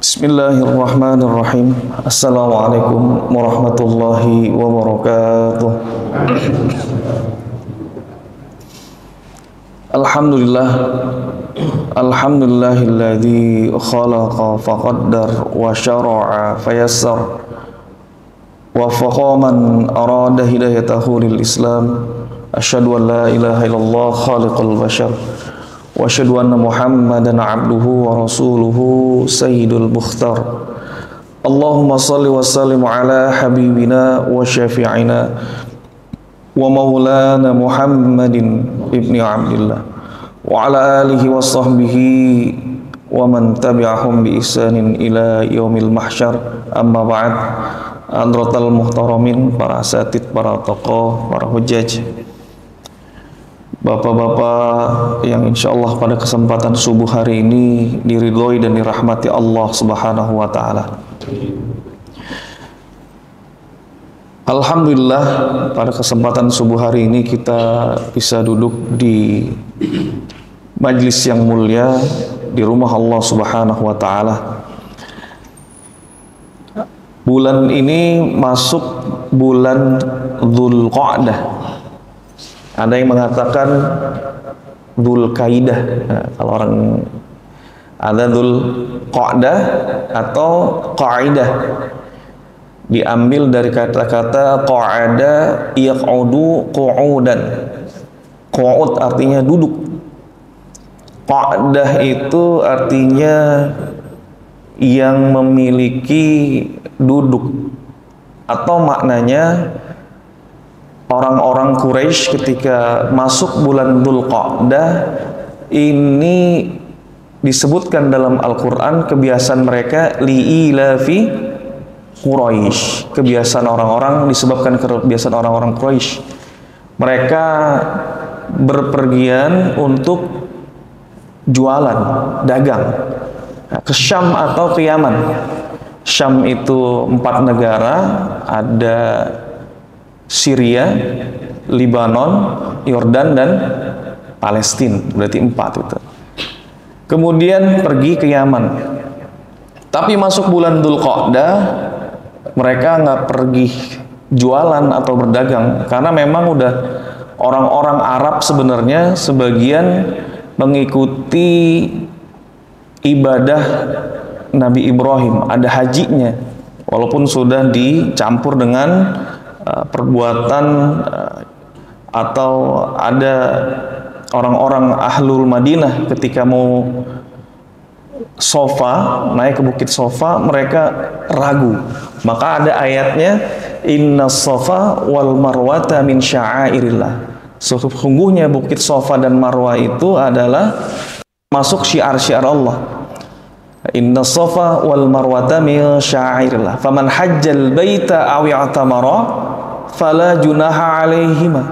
Bismillahirrahmanirrahim. Assalamualaikum warahmatullahi wabarakatuh. Alhamdulillah. Alhamdulillahilladzi khalaqa faqaddar wa syara'a fayassar wa faqa man arada hidayatahu lil Islam. Asyhadu an la ilaha illallah khaliqul bashar wa asyhadu anna Muhammadan abduhu wa rasuluhu sayyidul mukhtar. Allahumma salli wa sallim ala habibina wa syafi'ina wa maulana Muhammadin ibni Abdillah wa ala alihi wa sahbihi wa man tabi'ahum bi ihsanin ila yaumil mahsyar. Amma ba'd. Hadratal muhtaramin, para asatid, para tokoh, para hujjaj, bapak-bapak yang insyaallah pada kesempatan subuh hari ini diridhoi dan dirahmati Allah Subhanahu wa taala. Alhamdulillah, pada kesempatan subuh hari ini kita bisa duduk di majlis yang mulia di rumah Allah Subhanahu wa taala. Bulan ini masuk bulan Dzulqa'dah. Ada yang mengatakan Dzulqaidah. Nah, kalau orang ada Dzulqa'dah atau Qaidah, diambil dari kata-kata qa'ada yaq'udu qu'udan. Qu'ud artinya duduk. Qa'dah itu artinya yang memiliki duduk, atau maknanya orang-orang Quraisy ketika masuk bulan Dzulqa'dah ini disebutkan dalam Al-Quran kebiasaan mereka li'ilafi Quraisy, kebiasaan orang-orang, disebabkan kebiasaan orang-orang Quraisy. Mereka berpergian untuk jualan, dagang ke Syam atau ke Yaman. Syam itu 4 negara, ada Syria, Lebanon, Yordan, dan Palestina, berarti 4 itu. Kemudian pergi ke Yaman. Tapi masuk bulan Dzulqa'dah, mereka nggak pergi jualan atau berdagang, karena memang udah orang-orang Arab sebenarnya sebagian mengikuti ibadah Nabi Ibrahim, ada hajinya, walaupun sudah dicampur dengan perbuatan atau ada orang-orang Ahlul Madinah ketika mau Sofa, naik ke bukit Sofa, mereka ragu. Maka ada ayatnya, Inna Sofa wal Marwata min sya'airillah. Sesungguhnya bukit Sofa dan Marwah itu adalah masuk syiar-syiar Allah. Inna Safa wal Marwata min sya'airillah. Faman hajjal baita aw i'tamara fala junaha alaihima.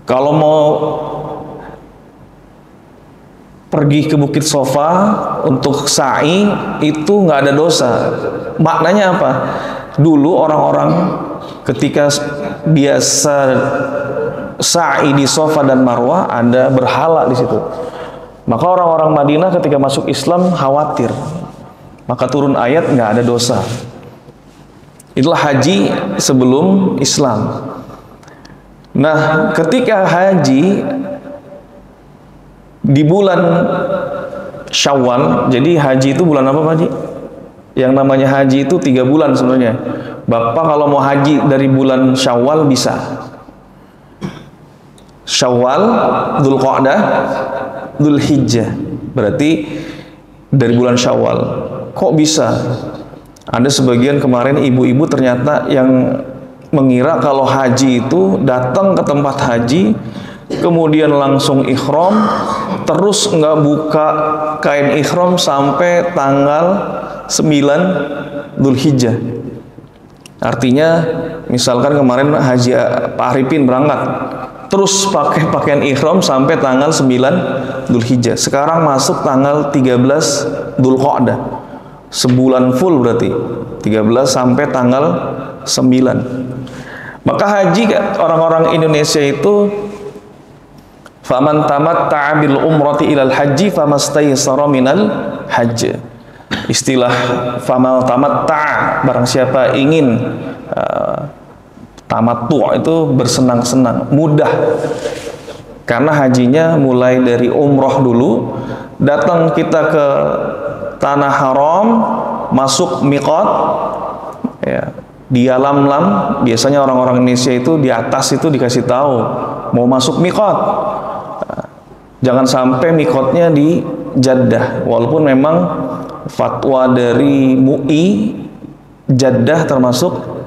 Kalau mau pergi ke bukit Safa untuk sa'i itu nggak ada dosa. Maknanya apa? Dulu orang-orang ketika biasa sa'i di Safa dan Marwah ada berhala di situ. Maka orang-orang Madinah ketika masuk Islam khawatir. Maka turun ayat nggak ada dosa. Itulah haji sebelum Islam. Nah, ketika haji di bulan Syawal, jadi haji itu bulan apa Pak Haji? Yang namanya haji itu 3 bulan sebenarnya. Bapak kalau mau haji dari bulan Syawal bisa. Syawal, Dzulqa'dah, Dzulhijjah, berarti dari bulan Syawal. Kok bisa? Ada sebagian kemarin ibu-ibu ternyata yang mengira kalau haji itu datang ke tempat haji, kemudian langsung ihram, terus nggak buka kain ihram sampai tanggal 9 Dzulhijjah. Artinya, misalkan kemarin haji Pak Arifin berangkat, terus pakai pakaian ihram sampai tanggal 9 Dzulhijjah. Sekarang masuk tanggal 13 Dzulqa'dah. Sebulan full berarti. 13 sampai tanggal 9. Maka haji orang-orang Indonesia itu faman tamatta'a bil umrati ilal haji famastaysara minal hajj. Istilah famal tamatta, barang siapa ingin tamattu itu bersenang-senang, mudah. Karena hajinya mulai dari umroh dulu, datang kita ke tanah haram, masuk miqat, ya, di Yalamlam. Biasanya orang-orang Indonesia itu di atas itu dikasih tahu mau masuk miqat. Jangan sampai miqatnya di Jeddah, walaupun memang fatwa dari MUI Jeddah termasuk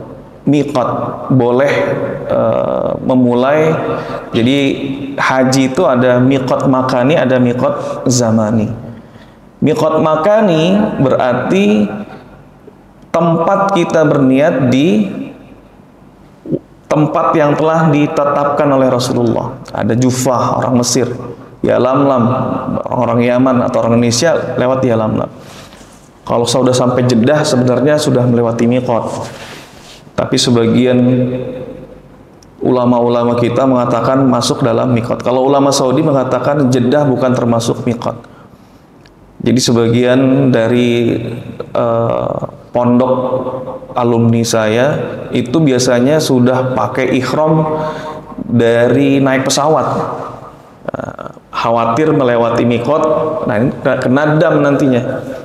miqat, boleh memulai. Jadi haji itu ada miqat makani, ada miqat zamani. Miqat makani berarti tempat kita berniat di tempat yang telah ditetapkan oleh Rasulullah. Ada Jufah orang Mesir, Yalamlam orang Yaman, atau orang Indonesia lewat Yalamlam. Kalau sudah sampai Jeddah sebenarnya sudah melewati miqat. Tapi sebagian ulama-ulama kita mengatakan masuk dalam miqat. Kalau ulama Saudi mengatakan Jeddah bukan termasuk miqat. Jadi sebagian dari pondok alumni saya itu biasanya sudah pakai ihram dari naik pesawat. Khawatir melewati miqat, nah ini kena dam nantinya.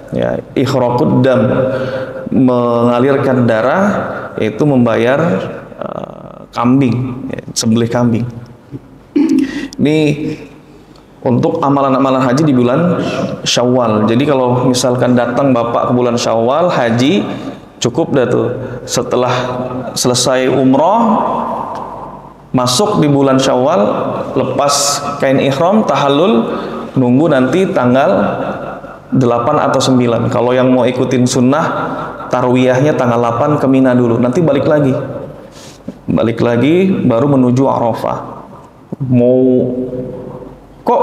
Ya, ikhraqud dam, mengalirkan darah, itu membayar kambing, ya, sembelih kambing. Ini untuk amalan-amalan haji di bulan Syawal. Jadi kalau misalkan datang Bapak ke bulan Syawal haji, cukup dah tuh. Setelah selesai umroh, masuk di bulan Syawal, lepas kain ihram, tahallul, nunggu nanti tanggal 8 atau 9. Kalau yang mau ikutin sunnah, tarwiyahnya tanggal 8 ke Mina dulu, nanti balik lagi baru menuju Arafah. Mau kok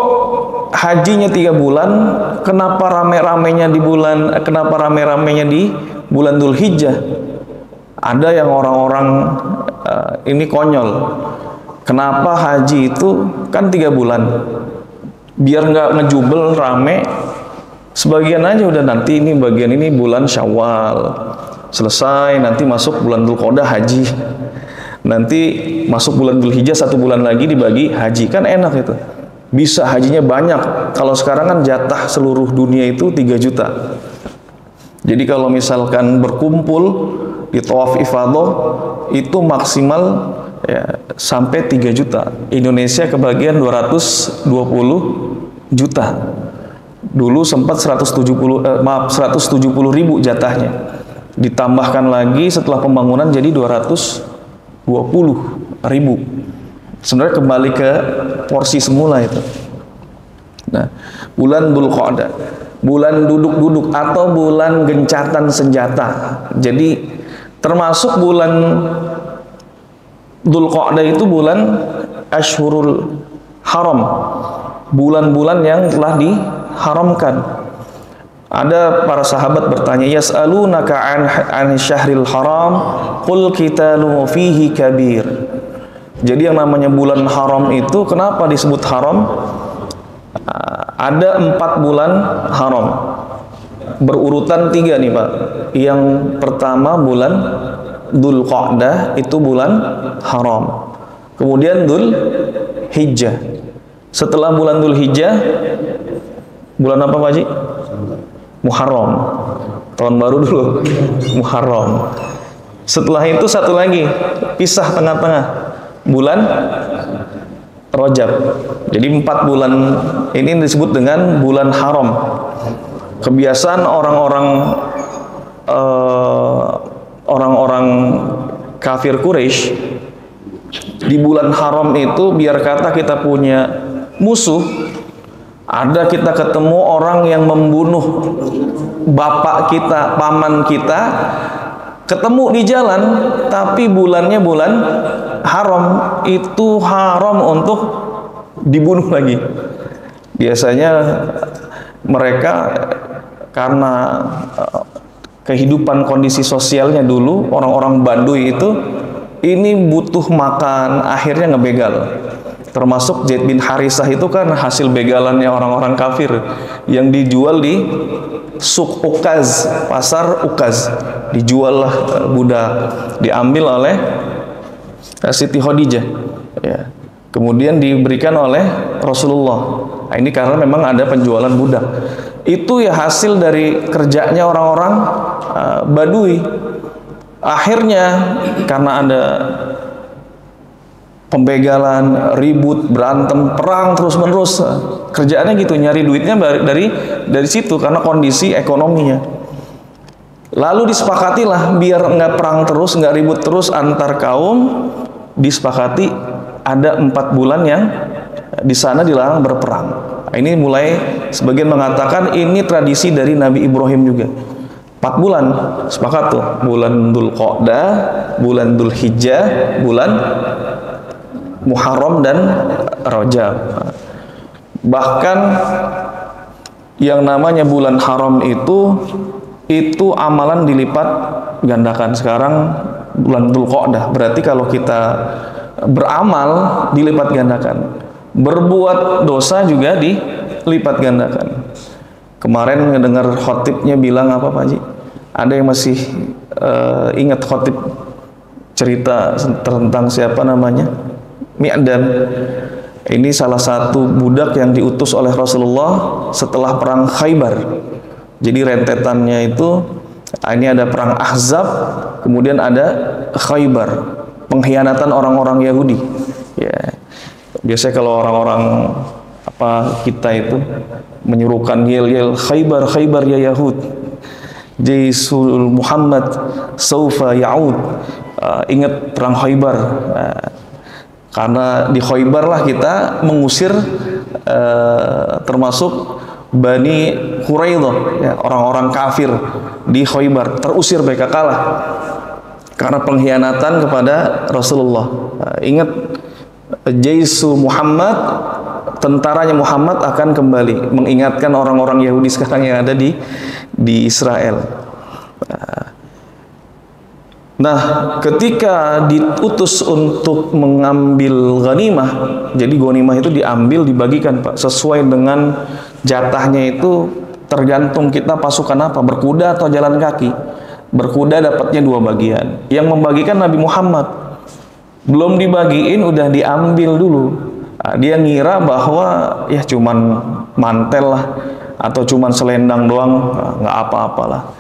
hajinya 3 bulan, kenapa rame-ramenya di bulan Dzulhijjah? Ada yang orang-orang ini konyol, kenapa haji itu kan 3 bulan, biar nggak ngejubel rame, sebagian aja udah, nanti ini bagian ini bulan Syawal selesai, nanti masuk bulan Dzulqa'dah haji, nanti masuk bulan Dzulhijjah 1 bulan lagi dibagi haji, kan enak itu, bisa hajinya banyak. Kalau sekarang kan jatah seluruh dunia itu 3 juta. Jadi kalau misalkan berkumpul di tawaf ifadah itu maksimal ya, sampai 3 juta. Indonesia kebagian 220 juta. Dulu sempat 170 ribu jatahnya. Ditambahkan lagi setelah pembangunan jadi 220 ribu. Sebenarnya kembali ke porsi semula itu. Nah, bulan Dzulqa'dah, bulan duduk-duduk atau bulan gencatan senjata. Jadi termasuk bulan Dzulqa'dah itu bulan Ashhurul Haram, bulan-bulan yang telah diharamkan. Ada para sahabat bertanya, yas'alunaka an syahril haram qul qitalu fihi kabir. Jadi yang namanya bulan haram itu kenapa disebut haram? Ada 4 bulan haram, berurutan 3 nih Pak. Yang pertama bulan Dzulqa'dah, itu bulan haram. Kemudian Dzulhijjah. Setelah bulan Dzulhijjah, bulan apa Pak Haji? Muharram. Tahun baru dulu, Muharram. Setelah itu satu lagi, pisah tengah-tengah, bulan Rajab. Jadi 4 bulan ini disebut dengan bulan haram. Kebiasaan orang-orang kafir Quraisy di bulan haram itu, biar kata kita punya musuh, ada kita ketemu orang yang membunuh bapak kita, paman kita, ketemu di jalan, tapi bulannya bulan haram, itu haram untuk dibunuh lagi. Biasanya mereka karena kehidupan kondisi sosialnya dulu, orang-orang Baduy itu ini butuh makan, akhirnya ngebegal. Termasuk Zaid bin Harisah itu kan hasil begalannya orang-orang kafir yang dijual di Suk Ukaz, pasar Ukaz. Dijual lah budak, diambil oleh Siti Khadijah. Ya. Kemudian diberikan oleh Rasulullah. Nah, ini karena memang ada penjualan budak. Itu ya hasil dari kerjanya orang-orang Badui. Akhirnya karena ada pembegalan, ribut, berantem, perang terus-menerus. Kerjaannya gitu, nyari duitnya dari situ karena kondisi ekonominya. Lalu disepakatilah biar nggak perang terus, nggak ribut terus antar kaum, disepakati ada 4 bulan yang di sana dilarang berperang. Nah, ini mulai sebagian mengatakan ini tradisi dari Nabi Ibrahim juga. 4 bulan sepakat tuh, bulan Dzulqa'dah, bulan Dzulhijjah, bulan Muharram dan Rajab. Bahkan yang namanya bulan haram itu amalan dilipat gandakan. Sekarang bulan Dzulqa'dah, berarti kalau kita beramal dilipat gandakan, berbuat dosa juga dilipat gandakan. Kemarin ngedengar khotibnya bilang apa Pak Haji? Ada yang masih ingat khotib cerita tentang siapa namanya? Mi'dan. Ini salah satu budak yang diutus oleh Rasulullah setelah perang Khaybar. Jadi rentetannya itu ini ada perang Ahzab, kemudian ada Khaybar, pengkhianatan orang-orang Yahudi. Ya. Biasanya kalau orang-orang kita itu menyuruhkan yel-yel Khaybar, Khaybar ya Yahud. Jaisul Muhammad saufa ya'ud. Ingat perang Khaybar. Karena di Khaybar lah kita mengusir termasuk Bani Quraidah, ya, orang-orang kafir di Khaybar, terusir, mereka kalah karena pengkhianatan kepada Rasulullah. Ingat, Jaisu Muhammad, tentaranya Muhammad akan kembali, mengingatkan orang-orang Yahudi sekarang yang ada di Israel. Nah, ketika diutus untuk mengambil ghanimah, jadi ghanimah itu diambil, dibagikan Pak, sesuai dengan jatahnya itu tergantung kita pasukan apa, berkuda atau jalan kaki. Berkuda dapatnya 2 bagian. Yang membagikan Nabi Muhammad. Belum dibagiin udah diambil dulu. Nah, dia ngira bahwa ya cuman mantel lah atau cuman selendang doang, nggak apa-apalah.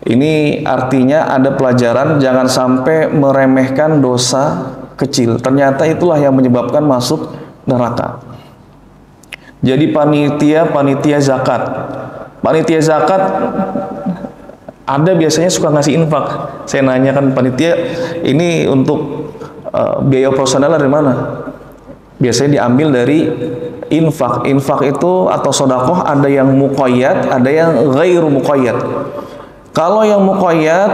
Ini artinya ada pelajaran jangan sampai meremehkan dosa kecil. Ternyata itulah yang menyebabkan masuk neraka. Jadi panitia zakat. Panitia zakat ada biasanya suka ngasih infak. Saya nanyakan panitia ini untuk biaya operasional dari mana? Biasanya diambil dari infak. Infak itu atau sodakoh ada yang muqayyad, ada yang ghairu muqayyad. Kalau yang muqayyad,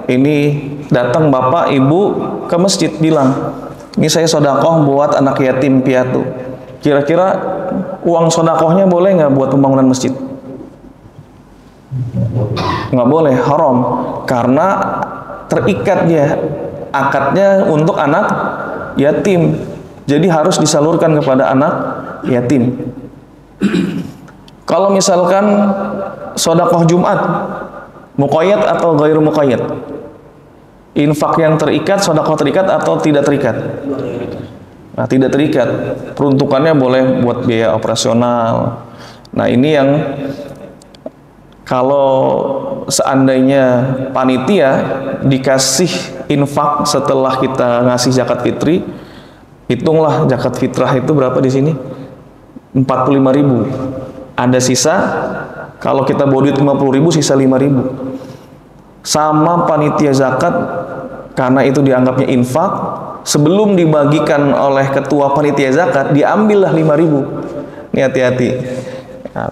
ini datang bapak ibu ke masjid bilang, ini saya sodakoh buat anak yatim piatu. Kira-kira uang sodakohnya boleh nggak buat pembangunan masjid? Nggak boleh, haram. Karena terikat dia, akadnya untuk anak yatim. Jadi harus disalurkan kepada anak yatim. Kalau misalkan sodakoh Jumat, muqayyad atau ghairu muqayyad? Infak yang terikat, sedekah terikat atau tidak terikat? Nah, tidak terikat. Peruntukannya boleh buat biaya operasional. Nah, ini yang kalau seandainya panitia dikasih infak setelah kita ngasih zakat fitri, hitunglah zakat fitrah itu berapa di sini? 45.000. Ada sisa, kalau kita bawa duit 50.000, sisa 5.000. Sama panitia zakat, karena itu dianggapnya infak, sebelum dibagikan oleh ketua panitia zakat, diambillah 5.000. Ini hati-hati. Nah,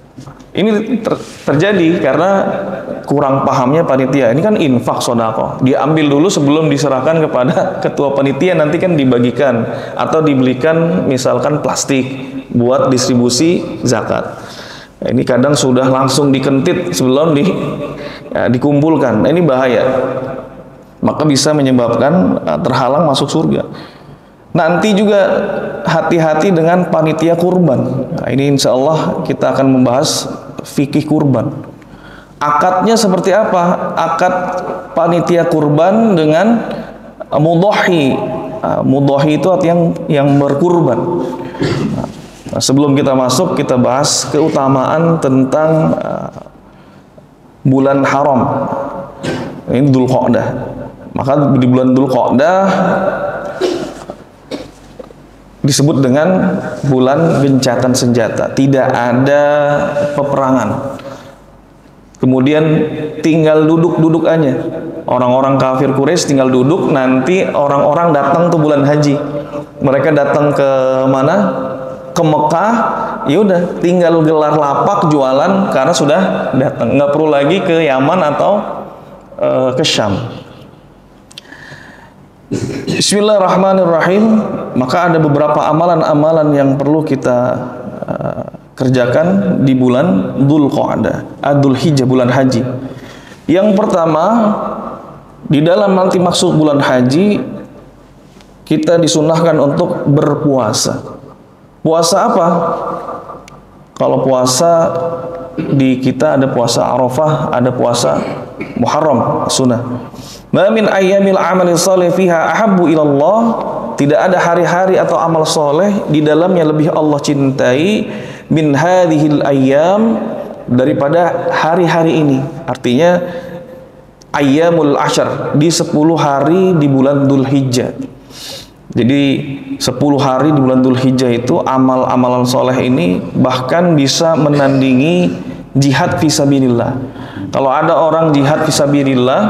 ini terjadi karena kurang pahamnya panitia. Ini kan infak sedekah. Diambil dulu sebelum diserahkan kepada ketua panitia, nanti kan dibagikan atau dibelikan misalkan plastik buat distribusi zakat. Nah, ini kadang sudah langsung dikentit sebelum dikumpulkan. Nah, ini bahaya. Maka bisa menyebabkan terhalang masuk surga. Nanti juga hati-hati dengan panitia kurban. Nah, ini insya Allah kita akan membahas fikih kurban. Akadnya seperti apa? Akad panitia kurban dengan mudhahi. Mudhahi itu artinya yang berkurban. Nah, sebelum kita masuk, kita bahas keutamaan tentang bulan haram. Ini Dzulqa'dah. Maka di bulan Dzulqa'dah disebut dengan bulan gencatan senjata, tidak ada peperangan. Kemudian tinggal duduk-duduk aja. Orang-orang kafir Quraisy tinggal duduk, nanti orang-orang datang ke bulan haji. Mereka datang ke mana? Ke Mekah, ya udah tinggal gelar lapak jualan karena sudah datang. Nggak perlu lagi ke Yaman atau ke Syam. Bismillahirrahmanirrahim. Maka ada beberapa amalan-amalan yang perlu kita kerjakan di bulan Dzulqa'dah, Dzulhijjah, bulan haji. Yang pertama, di dalam nanti maksud bulan haji, kita disunahkan untuk berpuasa. Puasa apa? Kalau puasa di kita ada puasa Arafah, ada puasa Muharram, sunnah. Ma min ayyamil amali shalih fiha ahabbu ilallah. Tidak ada hari-hari atau amal soleh di dalamnya lebih Allah cintai min hadhil ayyam, daripada hari-hari ini. Artinya ayyamul ashar, di 10 hari di bulan Dzulhijjah. Jadi 10 hari di bulan Dzulhijjah itu amal-amalan soleh ini bahkan bisa menandingi jihad fisabilillah. Kalau ada orang jihad fisabilillah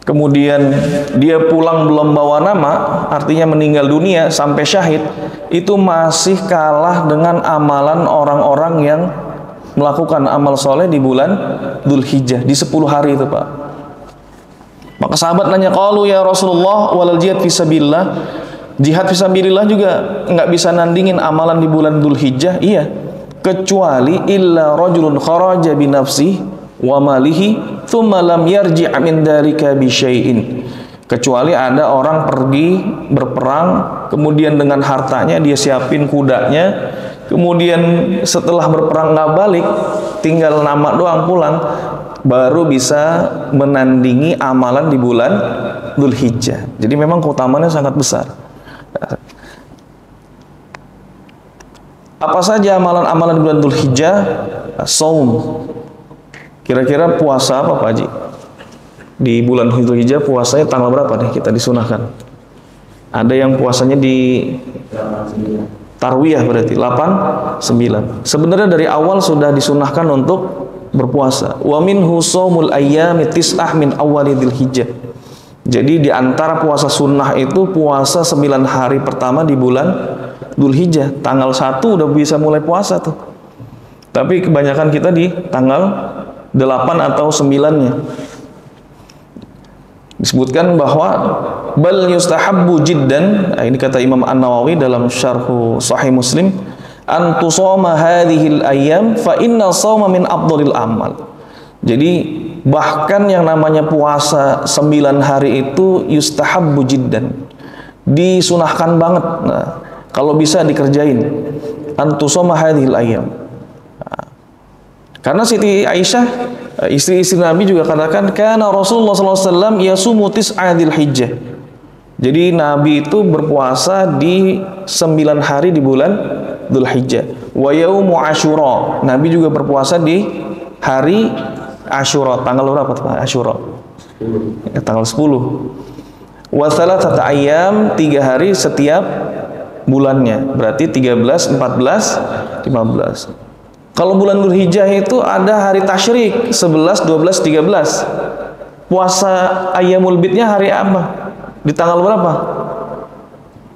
kemudian dia pulang belum bawa nama, artinya meninggal dunia sampai syahid, itu masih kalah dengan amalan orang-orang yang melakukan amal soleh di bulan Dzulhijjah, di 10 hari itu, Pak. Maka sahabat nanya, qalu ya Rasulullah walal jihad fisabilillah, jihad fisabilillah juga nggak bisa nandingin amalan di bulan Dzulhijjah. Iya, kecuali illa rajulun kharaja binafsihi wa malihi thumma lam yarji' min dzalika bi syai'in. Kecuali ada orang pergi berperang, kemudian dengan hartanya dia siapin kudanya, kemudian setelah berperang nggak balik, tinggal nama doang pulang, baru bisa menandingi amalan di bulan Dzulhijjah. Jadi memang keutamaannya sangat besar. Apa saja amalan-amalan di bulan Dzulhijjah? Shaum. Kira-kira puasa apa Pak Haji? Di bulan Dzulhijjah puasanya tanggal berapa nih kita disunahkan? Ada yang puasanya di Tarwiyah, berarti 8, 9. Sebenarnya dari awal sudah disunahkan untuk berpuasa. Wa minhu shaumul ayyami tis'ah min awwali Dzulhijjah. Jadi di antara puasa sunnah itu puasa 9 hari pertama di bulan Dzulhijjah. Tanggal 1 udah bisa mulai puasa tuh. Tapi kebanyakan kita di tanggal 8 atau 9-nya. Disebutkan bahwa bal yustahabbu jiddan, ini kata Imam An-Nawawi dalam syarh Sahih Muslim, an tusoma hadhil ayyam fa inna shauma min afdhalil amal. Jadi bahkan yang namanya puasa 9 hari itu yustahabbu jiddan, disunahkan banget. Nah, kalau bisa dikerjain. An tusoma hadhil ayyam. Karena Siti Aisyah, istri-istri Nabi juga katakan, karena Rasulullah SAW yasumu tis'a Dzulhijjah. Jadi Nabi itu berpuasa di 9 hari di bulan Dzulhijjah. Wa yaumu Asyura. Nabi juga berpuasa di hari Asyura. Tanggal berapa tuh Pak? Asyura. Tanggal 10. Wa thalathata ayyam, 3 hari setiap bulannya. Berarti 13, 14, 15. Kalau bulan Dzulhijjah itu ada hari tasyrik 11, 12, 13. Puasa Ayyamul Bidnya hari apa? Di tanggal berapa?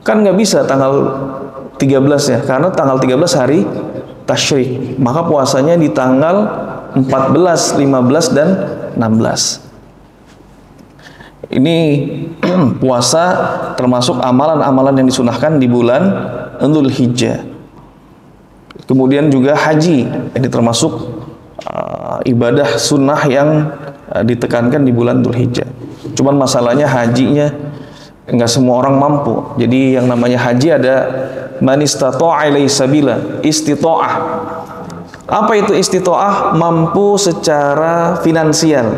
Kan nggak bisa tanggal 13 ya, karena tanggal 13 hari tasyrik. Maka puasanya di tanggal 14, 15, dan 16. Ini puasa termasuk amalan-amalan yang disunahkan di bulan Dzulhijjah. Kemudian juga haji, ini termasuk ibadah sunnah yang ditekankan di bulan Dzulhijjah. Cuman masalahnya hajinya nggak semua orang mampu. Jadi yang namanya haji ada man istata'a ilaihi sabila, istita'ah. Apa itu istita'ah? Mampu secara finansial,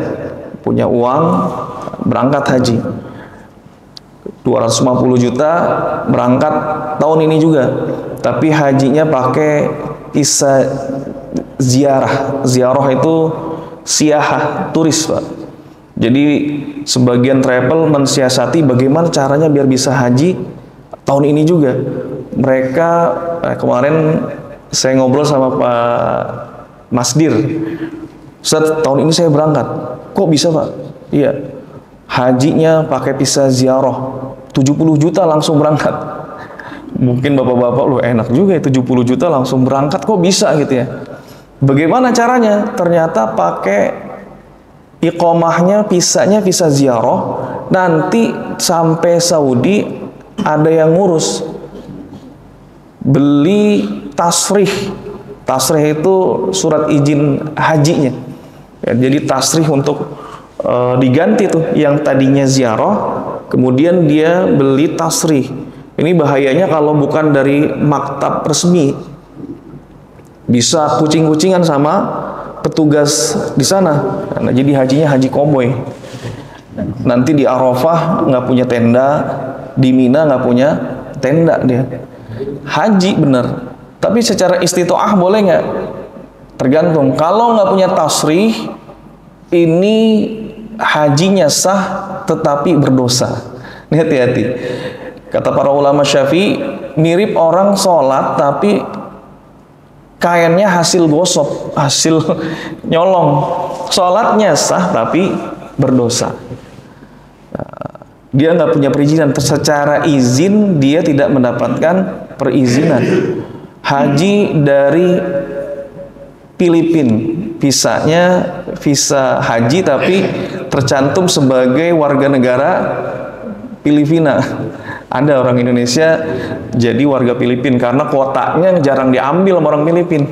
punya uang, berangkat haji. 250 juta berangkat tahun ini juga, tapi hajinya pakai visa ziarah. Ziarah itu siahah, turis, Pak. Jadi sebagian travel mensiasati bagaimana caranya biar bisa haji tahun ini juga. Mereka kemarin saya ngobrol sama Pak Masdir, Ustaz, tahun ini saya berangkat. Kok bisa, Pak? Iya, hajinya pakai visa ziarah, 70 juta langsung berangkat. Mungkin bapak-bapak lu enak juga ya, 70 juta langsung berangkat, kok bisa gitu ya. Bagaimana caranya? Ternyata pakai iqamahnya, visanya visa ziarah. Nanti sampai Saudi ada yang ngurus, beli tasrih. Tasrih itu surat izin hajinya ya, jadi tasrih untuk diganti tuh yang tadinya ziarah, kemudian dia beli tasrih. Ini bahayanya kalau bukan dari maktab resmi, bisa kucing-kucingan sama petugas di sana. Nah, jadi hajinya haji koboi. Nanti di Arafah nggak punya tenda, di Mina nggak punya tenda dia. Haji bener, tapi secara istitoah boleh nggak? Tergantung. Kalau nggak punya tasrih, ini hajinya sah tetapi berdosa. Ini hati-hati. Kata para ulama Syafi'i, mirip orang sholat tapi kainnya hasil gosok, hasil nyolong. Sholatnya sah tapi berdosa. Dia nggak punya perizinan. Secara izin dia tidak mendapatkan perizinan. Haji dari Filipina, visanya visa haji tapi tercantum sebagai warga negara Filipina. Ada orang Indonesia jadi warga Filipina karena kuotanya jarang diambil sama orang Filipina.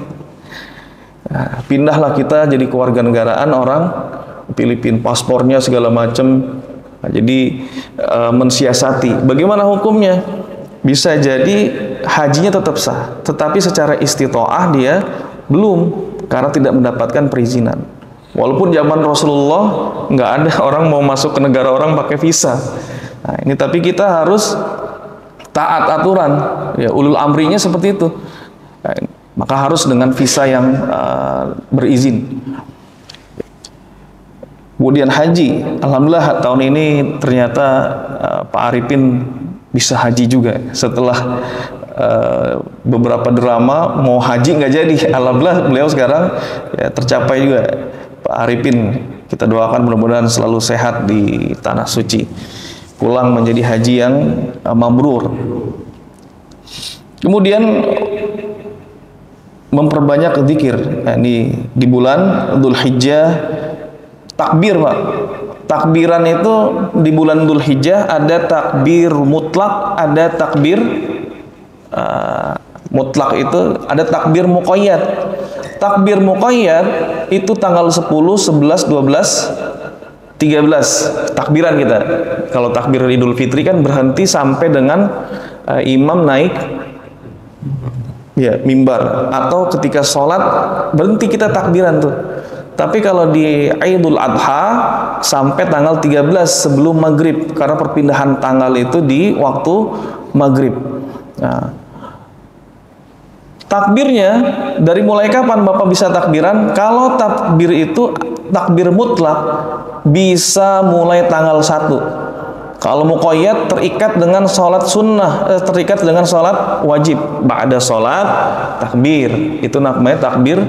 Nah, pindahlah kita jadi kewarganegaraan orang Filipina, paspornya segala macam. Nah, jadi mensiasati. Bagaimana hukumnya? Bisa jadi hajinya tetap sah, tetapi secara istitoah dia belum, karena tidak mendapatkan perizinan. Walaupun zaman Rasulullah nggak ada orang mau masuk ke negara orang pakai visa. Nah, ini tapi kita harus taat aturan. Ya, ulul amrinya seperti itu. Nah, maka harus dengan visa yang berizin. Kemudian haji, alhamdulillah tahun ini ternyata Pak Arifin bisa haji juga setelah beberapa drama mau haji nggak jadi. Alhamdulillah beliau sekarang ya, tercapai juga Pak Arifin. Kita doakan mudah-mudahan selalu sehat di tanah suci, pulang menjadi haji yang mabrur. Kemudian memperbanyak zikir. Nah, ini di bulan Dzulhijjah, takbir, Pak. Takbiran itu di bulan Dzulhijjah ada takbir mutlak, ada takbir mutlak itu, ada takbir muqayyad. Takbir muqayyad itu tanggal 10, 11, 12, 13 takbiran kita. Kalau takbir Idul Fitri kan berhenti sampai dengan imam naik ya mimbar, atau ketika sholat berhenti kita takbiran tuh. Tapi kalau di Idul Adha sampai tanggal 13 sebelum maghrib, karena perpindahan tanggal itu di waktu maghrib. Nah, takbirnya dari mulai kapan Bapak bisa takbiran? Kalau takbir itu takbir mutlak bisa mulai tanggal 1. Kalau muqayyad terikat dengan sholat sunnah, terikat dengan sholat wajib. Ba'da sholat takbir, itu namanya takbir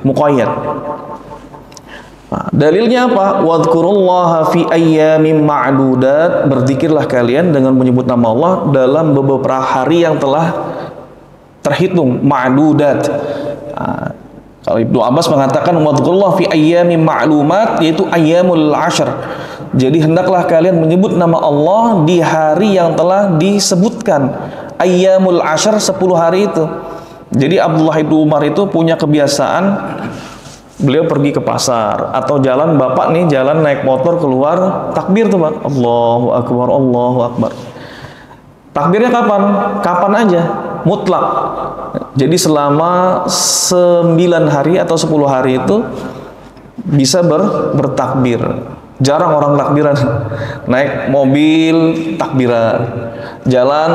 muqayyad. Nah, dalilnya apa? Wadhkurullaha fi ayyamin ma'dudat. Berzikirlah kalian dengan menyebut nama Allah dalam beberapa hari yang telah terhitung, ma'dudat. Nah, kalau Ibnu Abbas mengatakan wadhkurullaha fi ayyamin ma'lumat, yaitu ayyamul ashr. Jadi hendaklah kalian menyebut nama Allah di hari yang telah disebutkan. Ayyamul ashr, 10 hari itu. Jadi Abdullah bin Umar itu punya kebiasaan, beliau pergi ke pasar atau jalan, bapak nih jalan naik motor keluar takbir tuh, Pak. Allahu Akbar, Allahu Akbar. Takbirnya kapan? Kapan aja, mutlak. Jadi selama 9 hari atau 10 hari itu bisa bertakbir. Jarang orang takbiran. Naik mobil, takbiran. Jalan,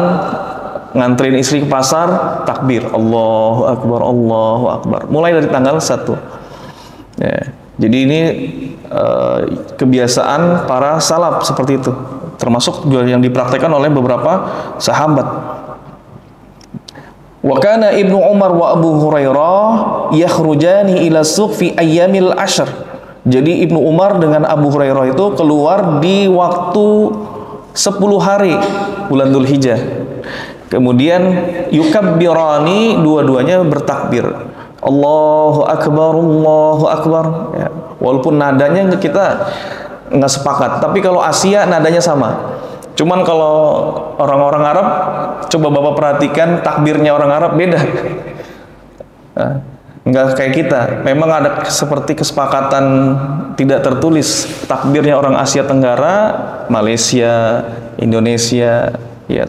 nganterin istri ke pasar, takbir. Allahu Akbar, Allahu Akbar. Mulai dari tanggal 1. Ya. Jadi ini kebiasaan para salaf seperti itu. Termasuk juga yang dipraktekkan oleh beberapa sahabat. Wa kana Ibnu Umar wa Abu Hurairah yakhrujani ila suq fi ayyamil ashr. Jadi Ibnu Umar dengan Abu Hurairah itu keluar di waktu 10 hari bulan Dzulhijjah. Kemudian yukabbirani, dua-duanya bertakbir. Allahu Akbar, Allahu Akbar. Ya. Walaupun nadanya kita nggak sepakat, tapi kalau Asia nadanya sama. Cuman kalau orang-orang Arab, coba Bapak perhatikan takbirnya orang Arab beda. Nah, nggak kayak kita. Memang ada seperti kesepakatan tidak tertulis. Takbirnya orang Asia Tenggara, Malaysia, Indonesia, ya,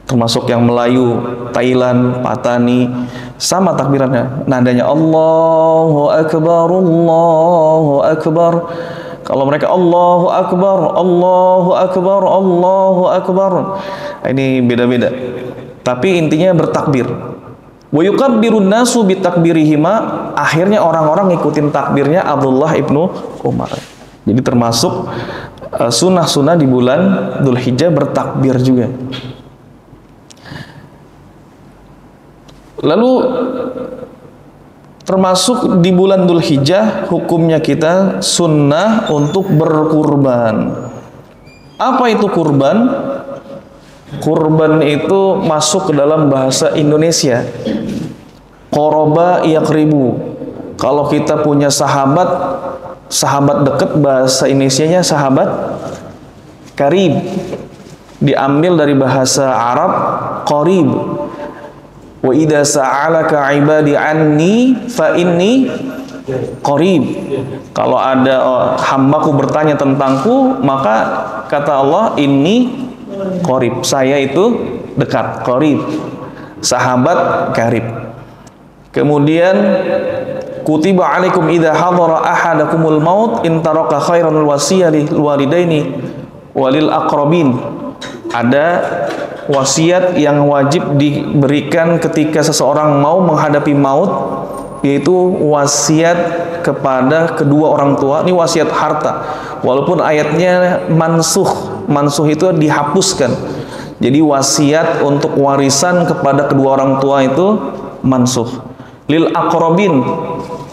termasuk yang Melayu, Thailand, Patani, sama takbirannya. Nadanya Allahu Akbar, Allahu Akbar. Kalau mereka Allahu Akbar, Allahu Akbar, Allahu Akbar. Ini beda-beda. Tapi intinya bertakbir. Wa yukabbirun nasu bitakbirihima. Akhirnya orang-orang ngikutin takbirnya Abdullah ibnu Umar. Jadi termasuk sunnah-sunnah di bulan Dzulhijjah bertakbir juga. Lalu termasuk di bulan Dzulhijjah hukumnya kita sunnah untuk berkurban. Apa itu kurban? Kurban itu masuk ke dalam bahasa Indonesia. Qoroba yaqribu. Kalau kita punya sahabat dekat, bahasa Indonesianya sahabat karib. Diambil dari bahasa Arab qarib. Wa idza sa'alaka 'ibadi anni fa inni qarib. Kalau ada hambaku bertanya tentangku, maka kata Allah, inni qarib. Saya itu dekat, qarib. Sahabat karib. Kemudian kutiba 'alaikum idza hadara ahadakumul maut in taraka khairanul wasiyah lil walidaini walil aqrabin. Ada wasiat yang wajib diberikan ketika seseorang mau menghadapi maut, yaitu wasiat kepada kedua orang tua. Ini wasiat harta, walaupun ayatnya mansuh itu dihapuskan. Jadi wasiat untuk warisan kepada kedua orang tua itu mansuh. Lil aqrabin,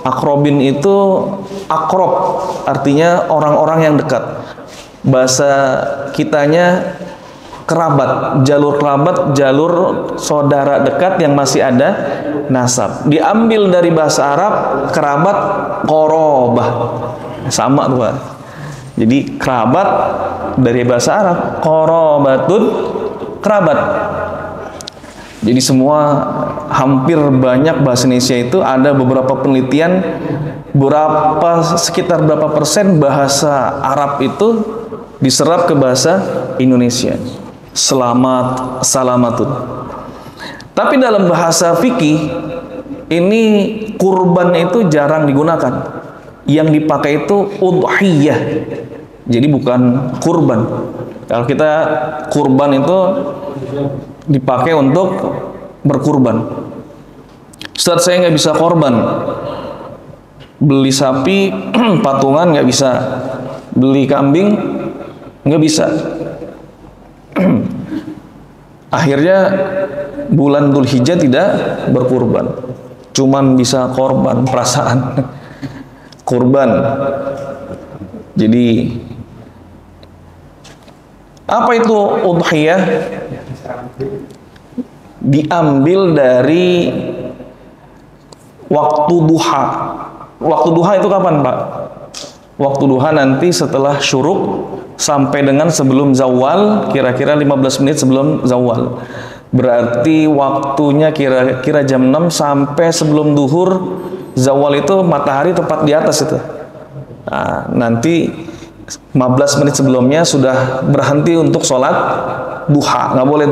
aqrabin itu akrob, artinya orang-orang yang dekat. Bahasa kitanya kerabat, jalur saudara dekat yang masih ada nasab. Diambil dari bahasa Arab, kerabat, qorobah. Sama tuh, Pak. Jadi kerabat dari bahasa Arab, qorobatun, kerabat. Jadi semua, hampir banyak bahasa Indonesia itu ada beberapa penelitian, sekitar berapa persen bahasa Arab itu diserap ke bahasa Indonesia. Salamatun. Tapi dalam bahasa fikih ini kurban itu jarang digunakan. Yang dipakai itu udhiyah. Jadi bukan kurban. Kalau kita kurban itu dipakai untuk berkurban. Ustaz, saya nggak bisa korban. Beli sapi patungan nggak bisa. Beli kambing nggak bisa. Akhirnya bulan Dzulhijjah tidak berkurban, cuman bisa korban perasaan. Kurban. Jadi apa itu udhiyah? Diambil dari waktu duha. Waktu duha itu kapan, Pak? Waktu duha nanti setelah syuruk sampai dengan sebelum zawal, kira-kira 15 menit sebelum zawal. Berarti waktunya kira-kira jam 6 sampai sebelum duhur. Zawal itu matahari tepat di atas itu. Nah, nanti 15 menit sebelumnya sudah berhenti untuk sholat duha, nggak boleh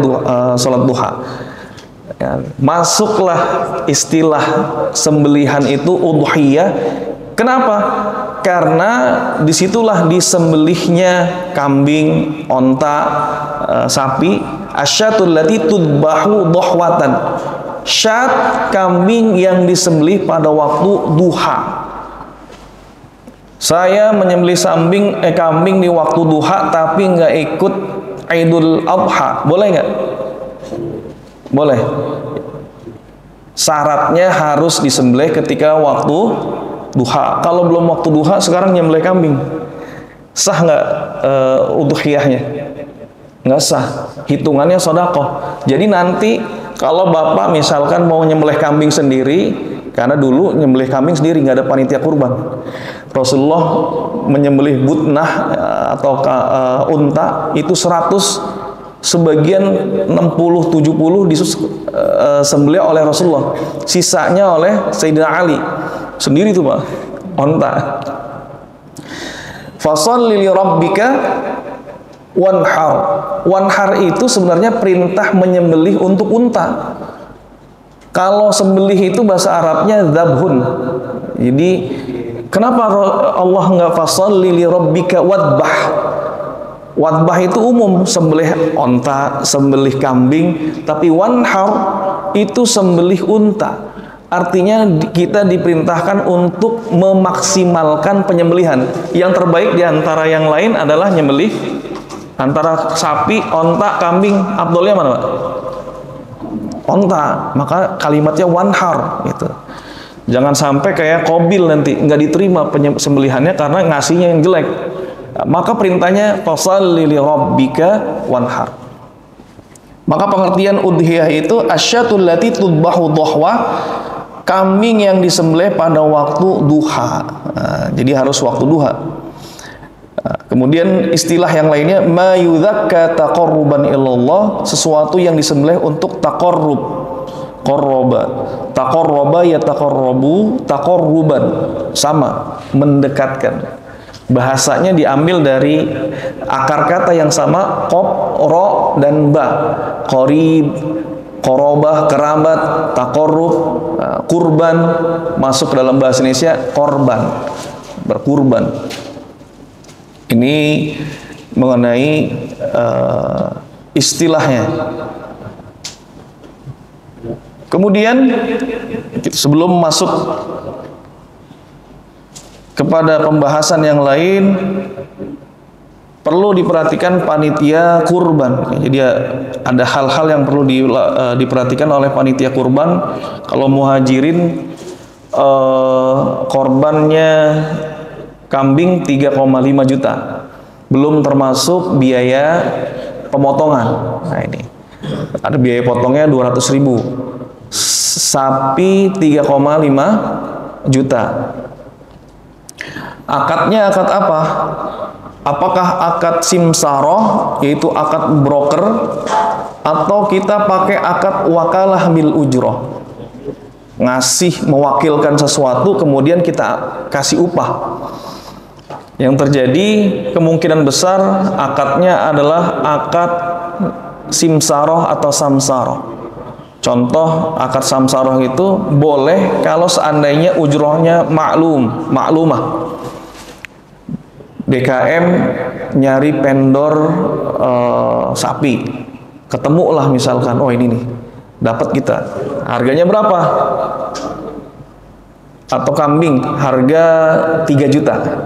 sholat duha. Ya, masuklah istilah sembelihan itu udhiyah. Kenapa? Karena disitulah disembelihnya kambing, onta, sapi. Asyatul lati tudbahu dohwatan. Syat, kambing yang disembelih pada waktu duha. Saya menyembelih kambing di waktu duha tapi nggak ikut Idul Adha, boleh nggak? Boleh. Syaratnya harus disembelih ketika waktu duha. Kalau belum waktu duha, sekarang nyembelih kambing, sah nggak udhiyahnya? Nggak sah. Hitungannya sedekah. Jadi nanti kalau bapak misalkan mau nyembelih kambing sendiri, karena dulu nyembelih kambing sendiri nggak ada panitia kurban. Rasulullah menyembelih butnah atau unta itu 100, sebagian 60-70 disembelih oleh Rasulullah, sisanya oleh Sayyidina Ali sendiri tuh Pak, onta. Fasholli li rabbika wanhar. Wanhar itu sebenarnya perintah menyembelih untuk unta. Kalau sembelih itu bahasa Arabnya dzabhun. Jadi kenapa Allah nggak fasholli li rabbika wadbah? Wadbah itu umum, sembelih onta, sembelih kambing, tapi wanhar itu sembelih unta. Artinya kita diperintahkan untuk memaksimalkan penyembelihan. Yang terbaik di antara yang lain adalah nyembelih antara sapi, onta, kambing. Afdolnya mana Pak? Onta. Maka kalimatnya wanhar gitu. Jangan sampai kayak Qabil nanti nggak diterima sembelihannya karena ngasihnya yang jelek. Maka perintahnya fasholli li rabbika wanhar. Maka pengertian udhiyah itu asyatul lati tudbahu dohwa, kambing yang disembelih pada waktu duha. Jadi harus waktu duha. Kemudian istilah yang lainnya ma yudzakka taqarruban ilallah, sesuatu yang disembelih untuk taqarrub. Taqarraba ya taqarrabu, taqarruban, sama, mendekatkan. Bahasanya diambil dari akar kata yang sama, qaf, ra, dan ba. Qarib, qarabah, kerabat, taqarrub, kurban, masuk ke dalam bahasa Indonesia korban, berkurban. Ini mengenai istilahnya. Kemudian sebelum masuk kepada pembahasan yang lain, perlu diperhatikan panitia kurban. Jadi ada hal-hal yang perlu diperhatikan oleh panitia kurban. Kalau muhajirin korbannya kambing 3,5 juta, belum termasuk biaya pemotongan. Nah ini ada biaya potongnya 200.000. Sapi 3,5 juta. Akadnya akad apa? Apakah akad simsaroh, yaitu akad broker, atau kita pakai akad wakalah bil ujroh, ngasih, mewakilkan sesuatu kemudian kita kasih upah? Yang terjadi kemungkinan besar akadnya adalah akad simsaroh atau samsaroh. Contoh akad samsaroh itu boleh kalau seandainya ujrohnya maklumah. BKM nyari vendor sapi, ketemulah misalkan, oh ini nih dapat kita, harganya berapa? Atau kambing harga 3 juta.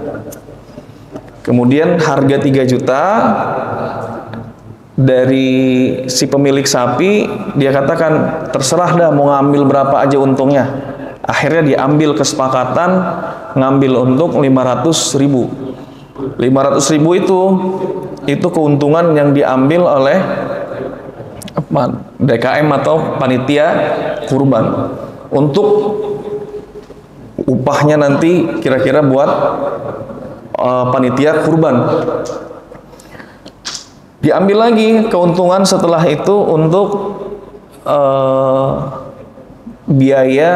Kemudian harga 3 juta dari si pemilik sapi, dia katakan terserah dah mau ngambil berapa aja untungnya. Akhirnya diambil kesepakatan ngambil untuk 500.000. 500.000 itu keuntungan yang diambil oleh DKM atau panitia kurban. Untuk upahnya nanti kira-kira buat panitia kurban. Diambil lagi keuntungan setelah itu untuk biaya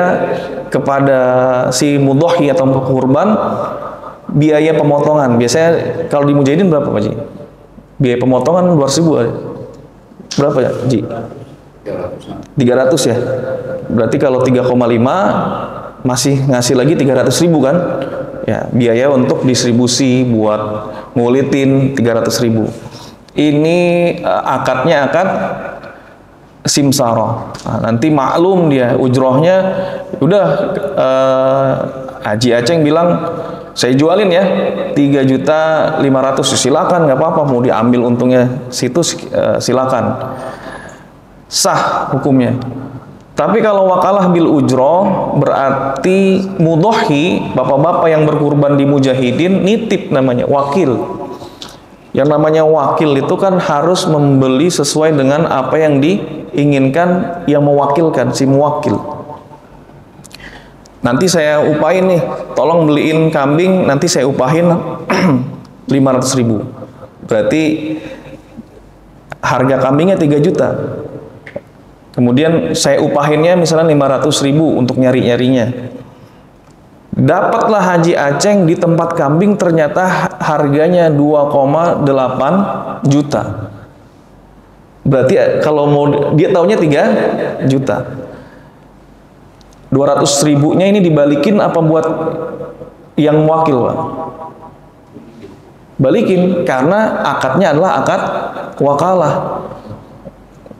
kepada si mudhohi atau kurban biaya pemotongan. Biasanya kalau di Mujahidin berapa Pak Ji? Biaya pemotongan 200.000 ada. Berapa ya Ji? 300 ya. Berarti kalau 3,5 masih ngasih lagi 300.000 kan? Ya, biaya untuk distribusi buat ngulitin 300.000. Ini akadnya akad simsaroh. Nah, nanti maklum dia ujrohnya udah Haji Aceng bilang saya jualin ya 3.500.000, silakan, nggak apa-apa, mau diambil untungnya situ silakan, sah hukumnya. Tapi kalau wakalah bil ujroh berarti mudhohi, bapak-bapak yang berkurban di Mujahidin nitip, namanya wakil. Yang namanya wakil itu kan harus membeli sesuai dengan apa yang diinginkan yang mewakilkan, si muwakil. Nanti saya upahin nih, tolong beliin kambing, nanti saya upahin 500.000. Berarti harga kambingnya 3 juta. Kemudian saya upahinnya misalnya 500.000 untuk nyari-nyarinya. Dapatlah Haji Aceng di tempat kambing ternyata harganya 2,8 juta. Berarti kalau mau dia taunya 3 juta. 200.000-nya ini dibalikin apa buat yang wakil, Pak? Balikin, karena akadnya adalah akad wakalah.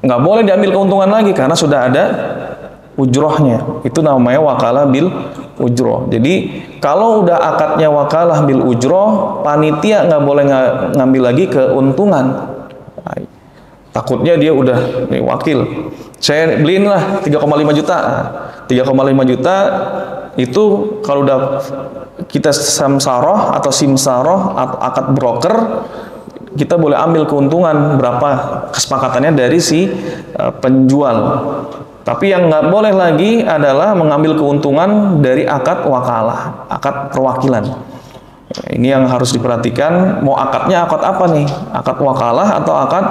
Nggak boleh diambil keuntungan lagi karena sudah ada ujrohnya. Itu namanya wakalah bil ujroh. Jadi kalau udah akadnya wakalah bil ujroh, panitia nggak boleh ngambil lagi keuntungan. Takutnya dia udah nih, wakil, saya beliin lah 3,5 juta. 3,5 juta itu kalau udah kita samsaroh atau simsaroh atau akad broker, kita boleh ambil keuntungan berapa kesepakatannya dari si penjual. Tapi yang nggak boleh lagi adalah mengambil keuntungan dari akad wakalah, akad perwakilan. Ini yang harus diperhatikan, mau akadnya akad apa nih? Akad wakalah atau akad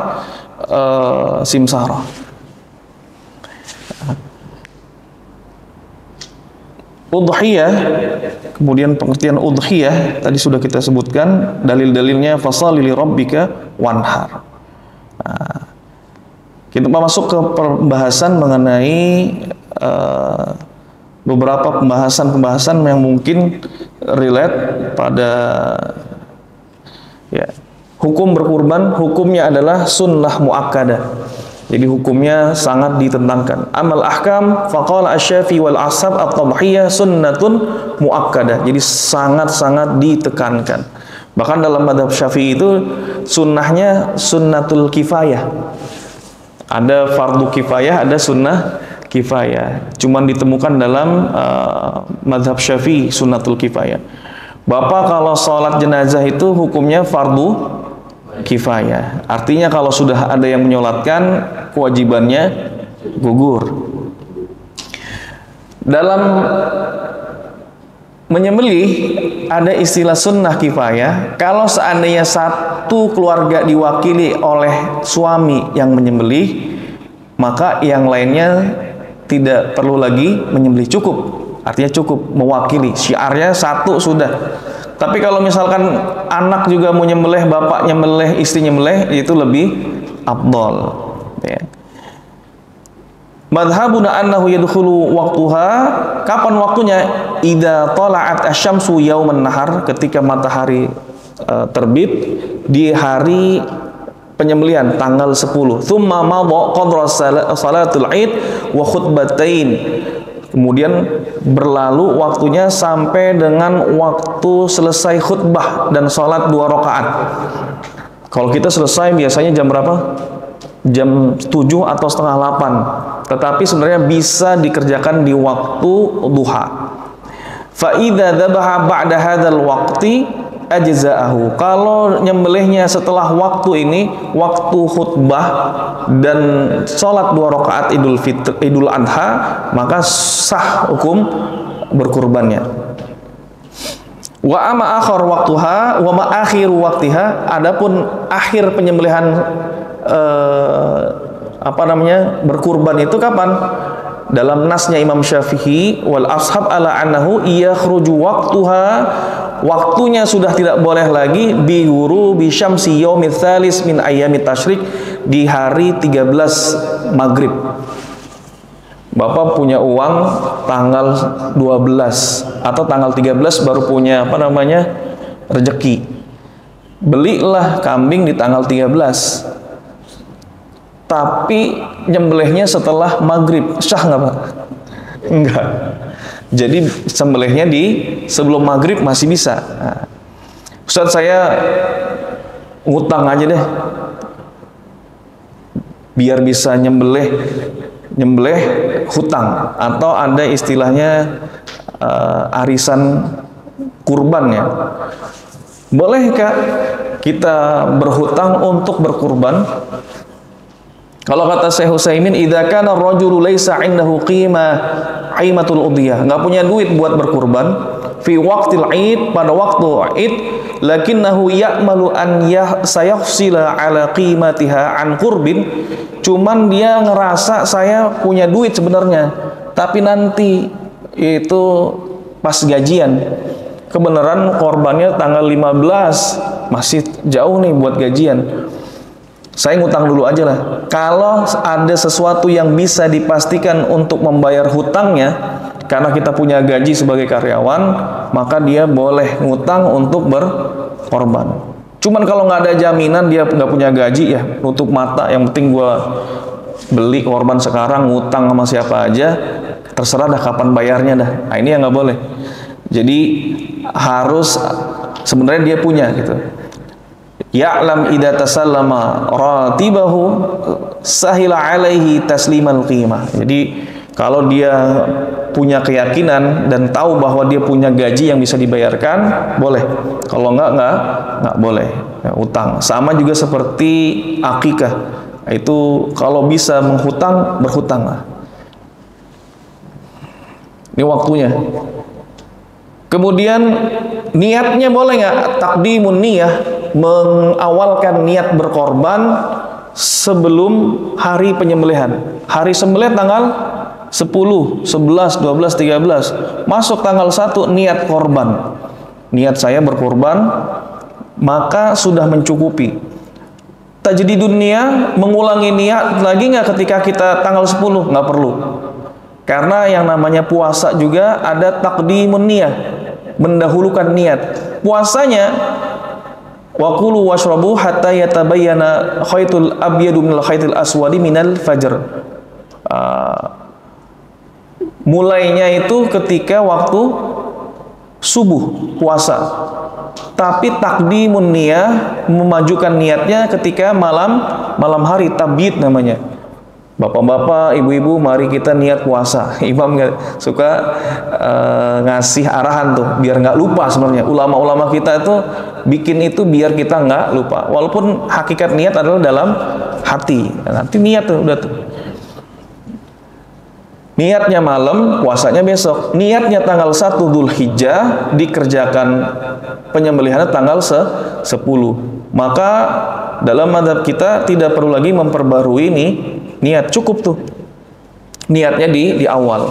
simsaroh. Udhiyah, kemudian pengertian udhiyah tadi sudah kita sebutkan, dalil-dalilnya fasali li rabbika wanhar. Nah, kita masuk ke pembahasan mengenai beberapa pembahasan yang mungkin relate pada ya, hukum berkurban. Hukumnya adalah sunnah muakkadah. Jadi hukumnya sangat ditentangkan. Amal ahkam faqala asy-Syafi'i wal ashab at-tadhiyah sunnatun muakkadah. Jadi sangat-sangat ditekankan. Bahkan dalam mazhab Syafi'i itu sunnahnya sunnatul kifayah. Ada fardu kifayah, ada sunnah kifayah. Cuman ditemukan dalam mazhab Syafi'i sunnatul kifayah. Bapak kalau sholat jenazah itu hukumnya fardu kifayah. Artinya kalau sudah ada yang menyolatkan, kewajibannya gugur. Dalam menyembelih ada istilah sunnah kifayah. Kalau seandainya satu keluarga diwakili oleh suami yang menyembelih, maka yang lainnya tidak perlu lagi menyembelih, cukup. Artinya cukup mewakili, syiarnya satu sudah. Tapi kalau misalkan anak juga mau nyembelih, bapak nyembelih, istri nyembelih, itu lebih afdal. Ya. Madhabuna annahu yadkhulu waqtuha, kapan waktunya? Idza tala'at asy-syamsu yauman nahar, ketika matahari terbit di hari penyembelihan tanggal 10. Tsumma madha qadra salatul Id wa khutbatain. Kemudian berlalu waktunya sampai dengan waktu selesai khutbah dan sholat 2 rakaat. Kalau kita selesai biasanya jam berapa? Jam 7 atau setengah 8. Tetapi sebenarnya bisa dikerjakan di waktu duha. Fa idza dzabaha ba'da hadzal waqti ajza'ahu. Kalau nyembelihnya setelah waktu ini, waktu khutbah dan sholat 2 rakaat Idul Adha, maka sah hukum berkurbannya. Wa ama akhir waktuha wa ma akhiru waktiha, adapun akhir penyembelihan berkurban itu kapan? Dalam nasnya Imam Syafi'i wal ashab ala annahu yakhruju waqtuha waktunya sudah tidak boleh lagi bi ghurubi syamsi yaumits tsalis min ayyamit tasyrik, di hari 13 maghrib. Bapak punya uang tanggal 12 atau tanggal 13 baru punya rezeki. Belilah kambing di tanggal 13. Tapi nyembelihnya setelah maghrib, sah nggak Pak? Enggak. Jadi sembelihnya di sebelum maghrib masih bisa. Nah, Ustadz, saya ngutang aja deh, biar bisa nyembelih hutang, atau ada istilahnya arisan kurban ya. Bolehkah kita berhutang untuk berkurban? Kalau kata Syekh Utsaimin, idza kana ar-rajulu laisa 'indahu qaimatul udhiyah, nggak punya duit buat berkurban, fi waqtil 'id, pada waktu Id, lakinnahu ya'malu an sayahsila 'ala qimatiha an qurbin, cuman dia ngerasa saya punya duit sebenarnya, tapi nanti itu pas gajian, kebenaran korbannya tanggal 15, masih jauh nih buat gajian. Saya ngutang dulu aja lah. Kalau ada sesuatu yang bisa dipastikan untuk membayar hutangnya, karena kita punya gaji sebagai karyawan, maka dia boleh ngutang untuk berkorban. Cuman kalau nggak ada jaminan, dia nggak punya gaji, ya nutup mata, yang penting gua beli korban sekarang, ngutang sama siapa aja, terserah dah kapan bayarnya dah. Nah, ini yang nggak boleh. Jadi harus sebenarnya dia punya gitu. Ya'lam idza tasallama ratibahu sahila alaihi taslimal qimah. Jadi kalau dia punya keyakinan dan tahu bahwa dia punya gaji yang bisa dibayarkan, boleh. Kalau enggak boleh. Ya, utang. Sama juga seperti akikah. Itu kalau bisa menghutang, berhutang lah. Ini waktunya. Kemudian niatnya boleh nggak? Takdimun niyah, mengawalkan niat berkorban sebelum hari penyembelihan. Hari sembelih tanggal 10, 11, 12, 13. Masuk tanggal 1 niat korban. Niat saya berkorban, maka sudah mencukupi. Tajdidun niyah, mengulangi niat lagi nggak ketika kita tanggal 10? Nggak perlu. Karena yang namanya puasa juga ada takdimun niyah, mendahulukan niat. Puasanya wa kulu washrabu hatta yatabayyana khaytul abyadu minal khaytil aswadi minal fajr. Mulainya itu ketika waktu subuh puasa. Tapi takdimun niyah, memajukan niatnya ketika malam hari, tabyid namanya. Bapak-bapak, ibu-ibu, mari kita niat puasa. Imam suka ngasih arahan tuh, biar nggak lupa sebenarnya. Ulama-ulama kita itu bikin itu biar kita nggak lupa. Walaupun hakikat niat adalah dalam hati. Nanti niat tuh, udah tuh. Niatnya malam, puasanya besok. Niatnya tanggal 1 Dzulhijjah, dikerjakan penyembelihannya tanggal 10. Maka dalam mazhab kita tidak perlu lagi memperbarui ini niat, cukup tuh niatnya di awal.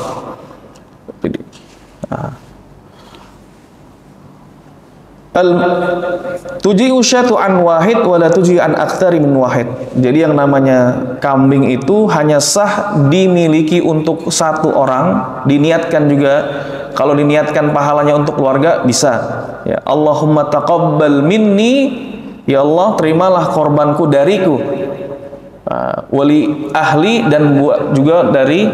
Tuji usyatu an wahid wala tuji an aktsari min wahid. Jadi yang namanya kambing itu hanya sah dimiliki untuk satu orang, diniatkan juga. Kalau diniatkan pahalanya untuk keluarga bisa. Ya, Allahumma taqabbal minni, ya Allah terimalah korbanku dariku, wali ahli, dan juga dari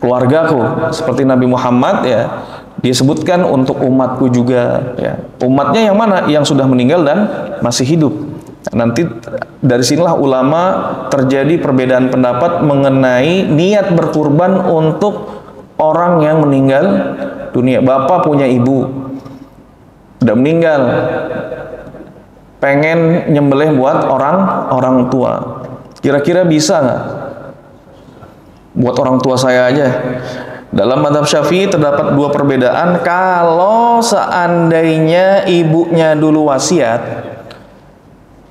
keluargaku. Seperti Nabi Muhammad ya, disebutkan untuk umatku juga ya. Umatnya yang mana? Yang sudah meninggal dan masih hidup. Nanti dari sinilah ulama terjadi perbedaan pendapat mengenai niat berkurban untuk orang yang meninggal dunia. Bapak punya ibu udah meninggal, pengen nyembelih buat orang tua, kira-kira bisa nggak? Buat orang tua saya aja. Dalam mazhab Syafi'i terdapat dua perbedaan. Kalau seandainya ibunya dulu wasiat,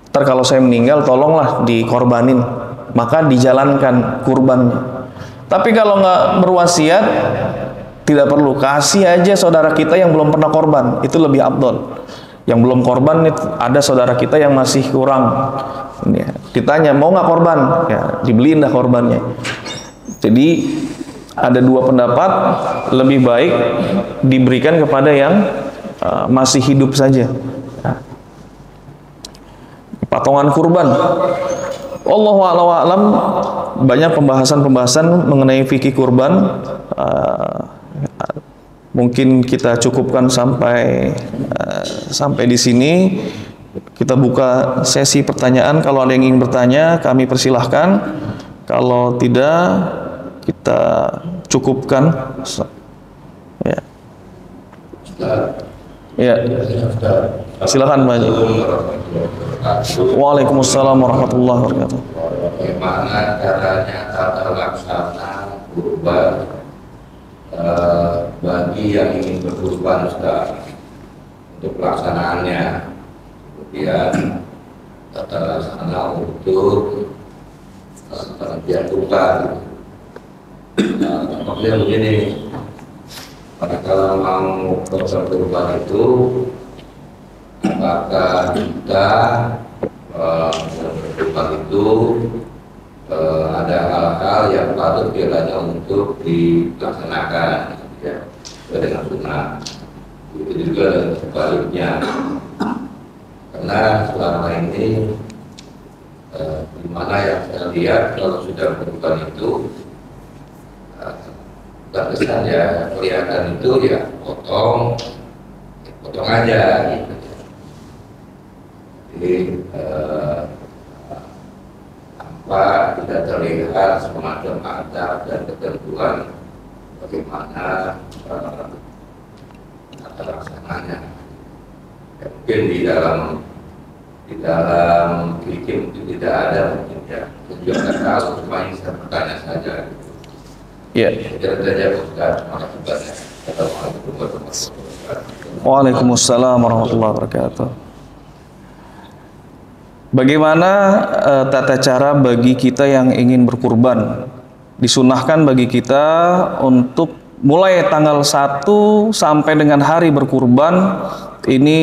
ntar kalau saya meninggal tolonglah dikorbanin, maka dijalankan kurban. Tapi kalau nggak berwasiat, Tidak perlu, kasih aja saudara kita yang belum pernah korban, itu lebih afdol. Yang belum korban, ada saudara kita yang masih kurang, ya, ditanya mau nggak korban, ya dibeliin dah korbannya. Jadi ada dua pendapat, lebih baik diberikan kepada yang masih hidup saja. Potongan kurban, Wallahu a'lam, banyak pembahasan mengenai fikih kurban. Mungkin kita cukupkan sampai di sini. Kita buka sesi pertanyaan. Kalau ada yang ingin bertanya, kami persilahkan. Kalau tidak, kita cukupkan. Ya. Ya. Silakan Pak Haji. Waalaikumsalam warahmatullahi wabarakatuh. Bagaimana caranya tata laksana kurban bagi yang ingin berkurban Ustaz, untuk pelaksanaannya, kemudian tata laksana untuk penentuan kurban. Kemudian begini, kalau mau berkurban itu, apakah kita berkurban itu ada hal-hal yang patut kiranya untuk dilaksanakan, ya, dengan sunnah. Itu juga dengan sebaliknya, karena selama ini di mana yang saya lihat kalau sudah berkurban itu terkesan ya kelihatan itu ya potong aja gitu. Jadi tidak terlihat semacam adab dan ketentuan bagaimana tata laksananya. Ya, mungkin di dalam fikih itu tidak ada, mungkin ya. Saya juga tidak tahu, cuma ini saya bertanya saja. Ya. Jadi saja Ustaz, makasih banyak. Assalamualaikum warahmatullahi wabarakatuh. Waalaikumsalam warahmatullahi wabarakatuh. Bagaimana tata cara bagi kita yang ingin berkurban? Disunahkan bagi kita untuk mulai tanggal 1 sampai dengan hari berkurban. Ini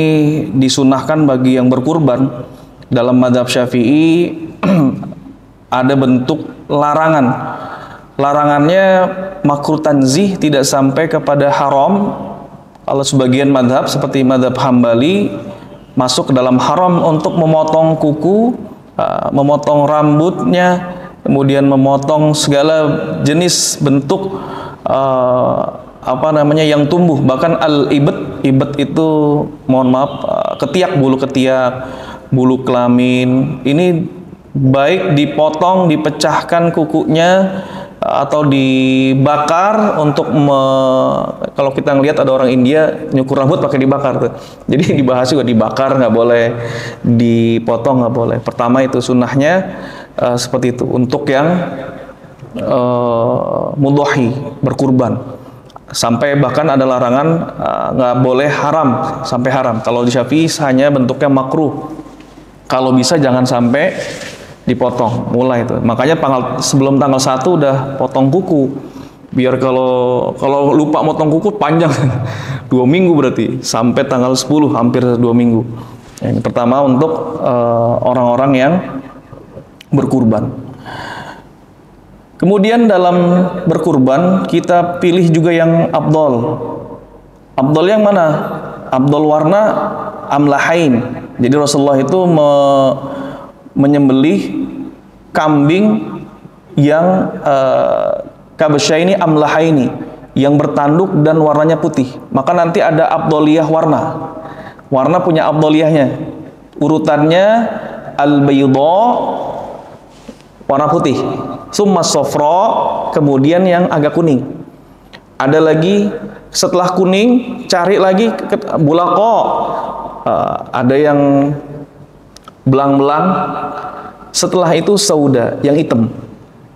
disunahkan bagi yang berkurban. Dalam mazhab Syafi'i ada bentuk larangan. Larangannya makruh tanzih, tidak sampai kepada haram. Kalau sebagian mazhab seperti mazhab Hambali masuk ke dalam haram untuk memotong kuku, memotong rambutnya, kemudian memotong segala jenis bentuk yang tumbuh. Bahkan ibet itu, mohon maaf, ketiak, bulu ketiak, bulu kelamin, ini baik dipotong, dipecahkan kukunya, atau dibakar untuk kalau kita ngelihat ada orang India nyukur rambut pakai dibakar tuh. Jadi dibahas juga dibakar, nggak boleh dipotong, nggak boleh. Pertama itu sunnahnya seperti itu untuk yang mudhahi, berkurban. Sampai bahkan ada larangan nggak boleh haram, sampai haram. Kalau di Syafi'i hanya bentuknya makruh. Kalau bisa jangan sampai dipotong, mulai itu. Makanya sebelum tanggal 1 udah potong kuku. Biar kalau lupa motong kuku panjang 2 minggu berarti sampai tanggal 10, hampir 2 minggu. Ini pertama untuk orang-orang yang berkurban. Kemudian dalam berkurban kita pilih juga yang afdol. Afdol yang mana? Afdol warna amlahain. Jadi Rasulullah itu menyembelih kambing yang kabsyaini amlahaini, yang bertanduk dan warnanya putih. Maka nanti ada afdoliyah warna punya afdoliyahnya. Urutannya al-bayda, warna putih, summa sofro, kemudian yang agak kuning. Ada lagi setelah kuning, cari lagi bulako, ada yang belang-belang, setelah itu sauda, yang hitam.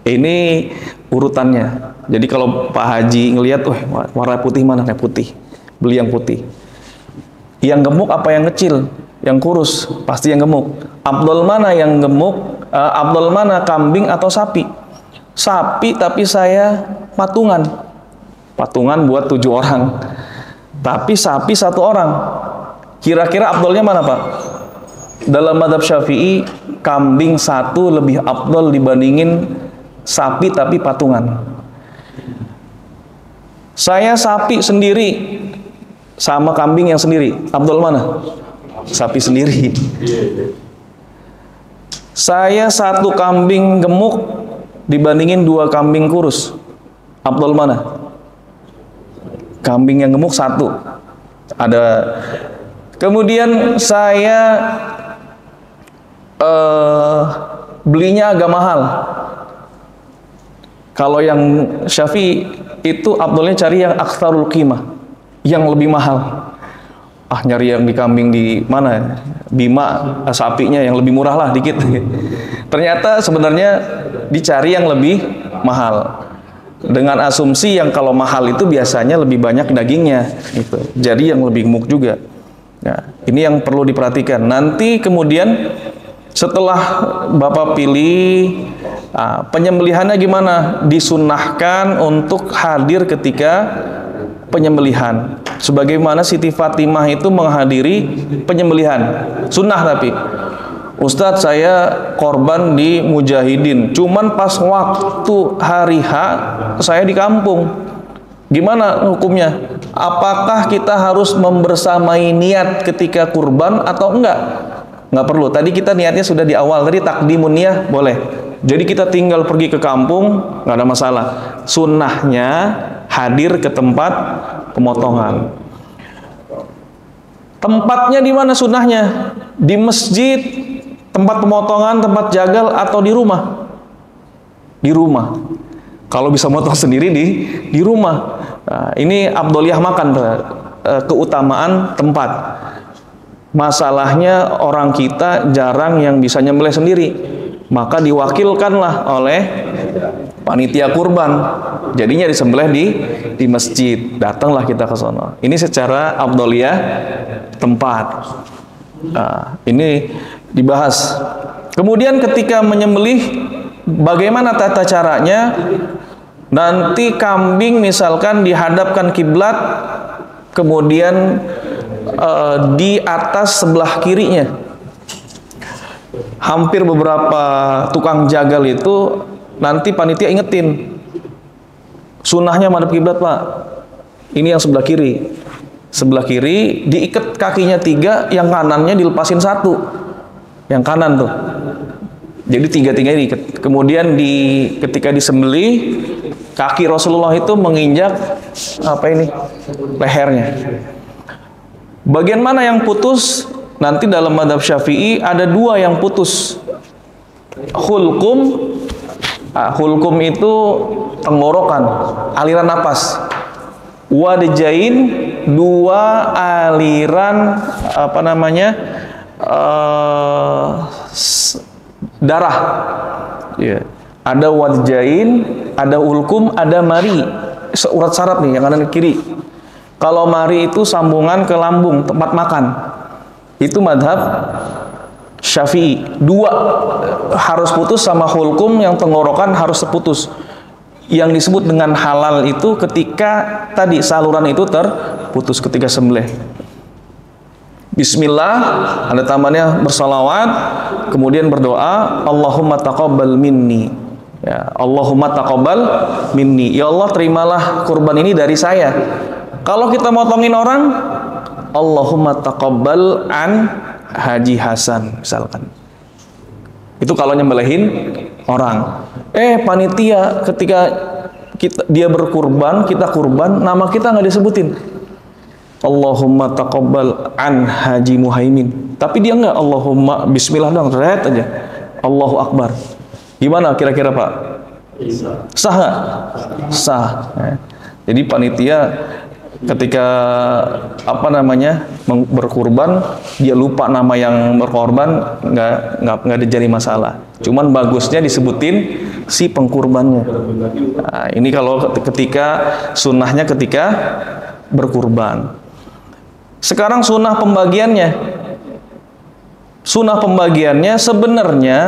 Ini urutannya. Jadi kalau Pak Haji ngelihat, warna putih mana? Yang putih, beli yang putih. Yang gemuk apa yang kecil? Yang kurus, pasti yang gemuk. Afdol mana yang gemuk? Afdol mana, kambing atau sapi? Sapi tapi saya patungan. patungan buat 7 orang. Tapi sapi 1 orang. Kira-kira afdolnya mana, Pak? Dalam mazhab Syafi'i, kambing 1 lebih afdol dibandingin sapi tapi patungan. Saya sapi sendiri sama kambing yang sendiri, afdol mana? Sapi sendiri. Saya 1 kambing gemuk dibandingin 2 kambing kurus, afdol mana? Kambing yang gemuk 1. Ada. Kemudian saya belinya agak mahal. Kalau yang Syafi'i itu afdolnya cari yang aktsarul qimah, yang lebih mahal. Nyari yang di kambing di mana? Bima, sapinya yang lebih murah lah dikit. Ternyata sebenarnya dicari yang lebih mahal. Dengan asumsi yang kalau mahal itu biasanya lebih banyak dagingnya gitu. Jadi yang lebih gemuk juga. Nah, ini yang perlu diperhatikan. Nanti kemudian setelah Bapak pilih, penyembelihannya gimana? Disunnahkan untuk hadir ketika penyembelihan. Sebagaimana Siti Fatimah itu menghadiri penyembelihan. Sunnah tapi. Ustadz, saya korban di Mujahidin. Cuman pas waktu hari H, saya di kampung. Gimana hukumnya? Apakah kita harus membersamai niat ketika kurban atau enggak? Nggak perlu. Tadi kita niatnya sudah di awal. Tadi takdimun niyah boleh. Jadi kita tinggal pergi ke kampung, nggak ada masalah. Sunnahnya hadir ke tempat pemotongan. Tempatnya di mana sunnahnya? Di masjid, tempat pemotongan, tempat jagal, atau di rumah? Di rumah. Kalau bisa motong sendiri di rumah. Nah, ini afdoliyah makan, keutamaan tempat. Masalahnya orang kita jarang yang bisa nyembelih sendiri. Maka diwakilkanlah oleh panitia kurban. Jadinya disembelih di masjid. Datanglah kita ke sana. Ini secara afdoliyah tempat. Nah, ini dibahas. Kemudian ketika menyembelih, bagaimana tata caranya? Nanti kambing misalkan dihadapkan kiblat, kemudian di atas sebelah kirinya. Hampir beberapa tukang jagal itu nanti panitia ingetin, sunnahnya madhab kiblat, Pak. Ini yang sebelah kiri. Sebelah kiri diikat kakinya 3, yang kanannya dilepasin 1. Yang kanan tuh. Jadi 3-3 diikat. Kemudian ketika disembelih, kaki Rasulullah itu menginjak lehernya. Bagian mana yang putus? Nanti dalam mazhab Syafi'i ada 2 yang putus. Hulkum. Hulkum itu tenggorokan, aliran napas. Wadjain, 2 aliran darah. Yeah. Ada wadjain, ada ulkum, ada mari. Urat saraf nih, yang kanan kiri. Kalau mari itu sambungan ke lambung, tempat makan. Itu madhab Syafi'i. 2 harus putus, sama hulkum yang tenggorokan harus seputus. Yang disebut dengan halal itu ketika tadi saluran itu terputus ketika sembelih. Bismillah, ada tambahannya bersalawat, kemudian berdoa, Allahumma taqabbal minni. Ya, Allahumma taqabbal minni. Ya Allah, terimalah kurban ini dari saya. Kalau kita motongin orang, Allahumma taqabbal an Haji Hasan misalkan. Itu kalau nyembelihin orang. Panitia ketika dia berkurban, kita kurban, nama kita nggak disebutin. Allahumma taqabbal an Haji Muhaimin. Tapi dia nggak Allahumma bismillah dong, red aja. Allahu Akbar. Gimana kira-kira, Pak? Sah nggak? Sah. Jadi panitia ketika berkurban, dia lupa nama yang berkorban, nggak ada jadi masalah. Cuman bagusnya disebutin si pengkurbannya. Nah, ini kalau sunnahnya ketika berkurban. Sekarang sunnah pembagiannya. Sunnah pembagiannya sebenarnya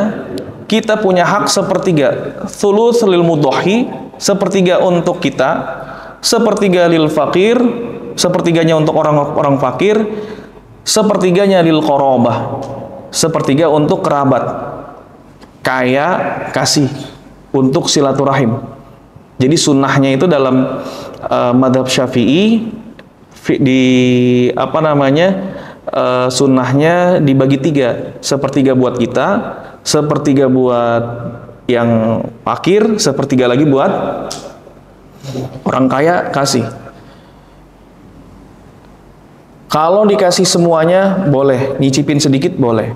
kita punya hak 1/3. Thuluts lil mudhahi, 1/3 untuk kita. sepertiga lil fakir, sepertiganya untuk orang-orang fakir, sepertiganya lil qarabah, sepertiga untuk kerabat. Kaya kasih untuk silaturahim. Jadi sunnahnya itu dalam madhab Syafi'i di sunnahnya dibagi 3, sepertiga buat kita, sepertiga buat yang fakir, sepertiga lagi buat orang kaya kasih. Kalau dikasih semuanya boleh, nyicipin sedikit boleh.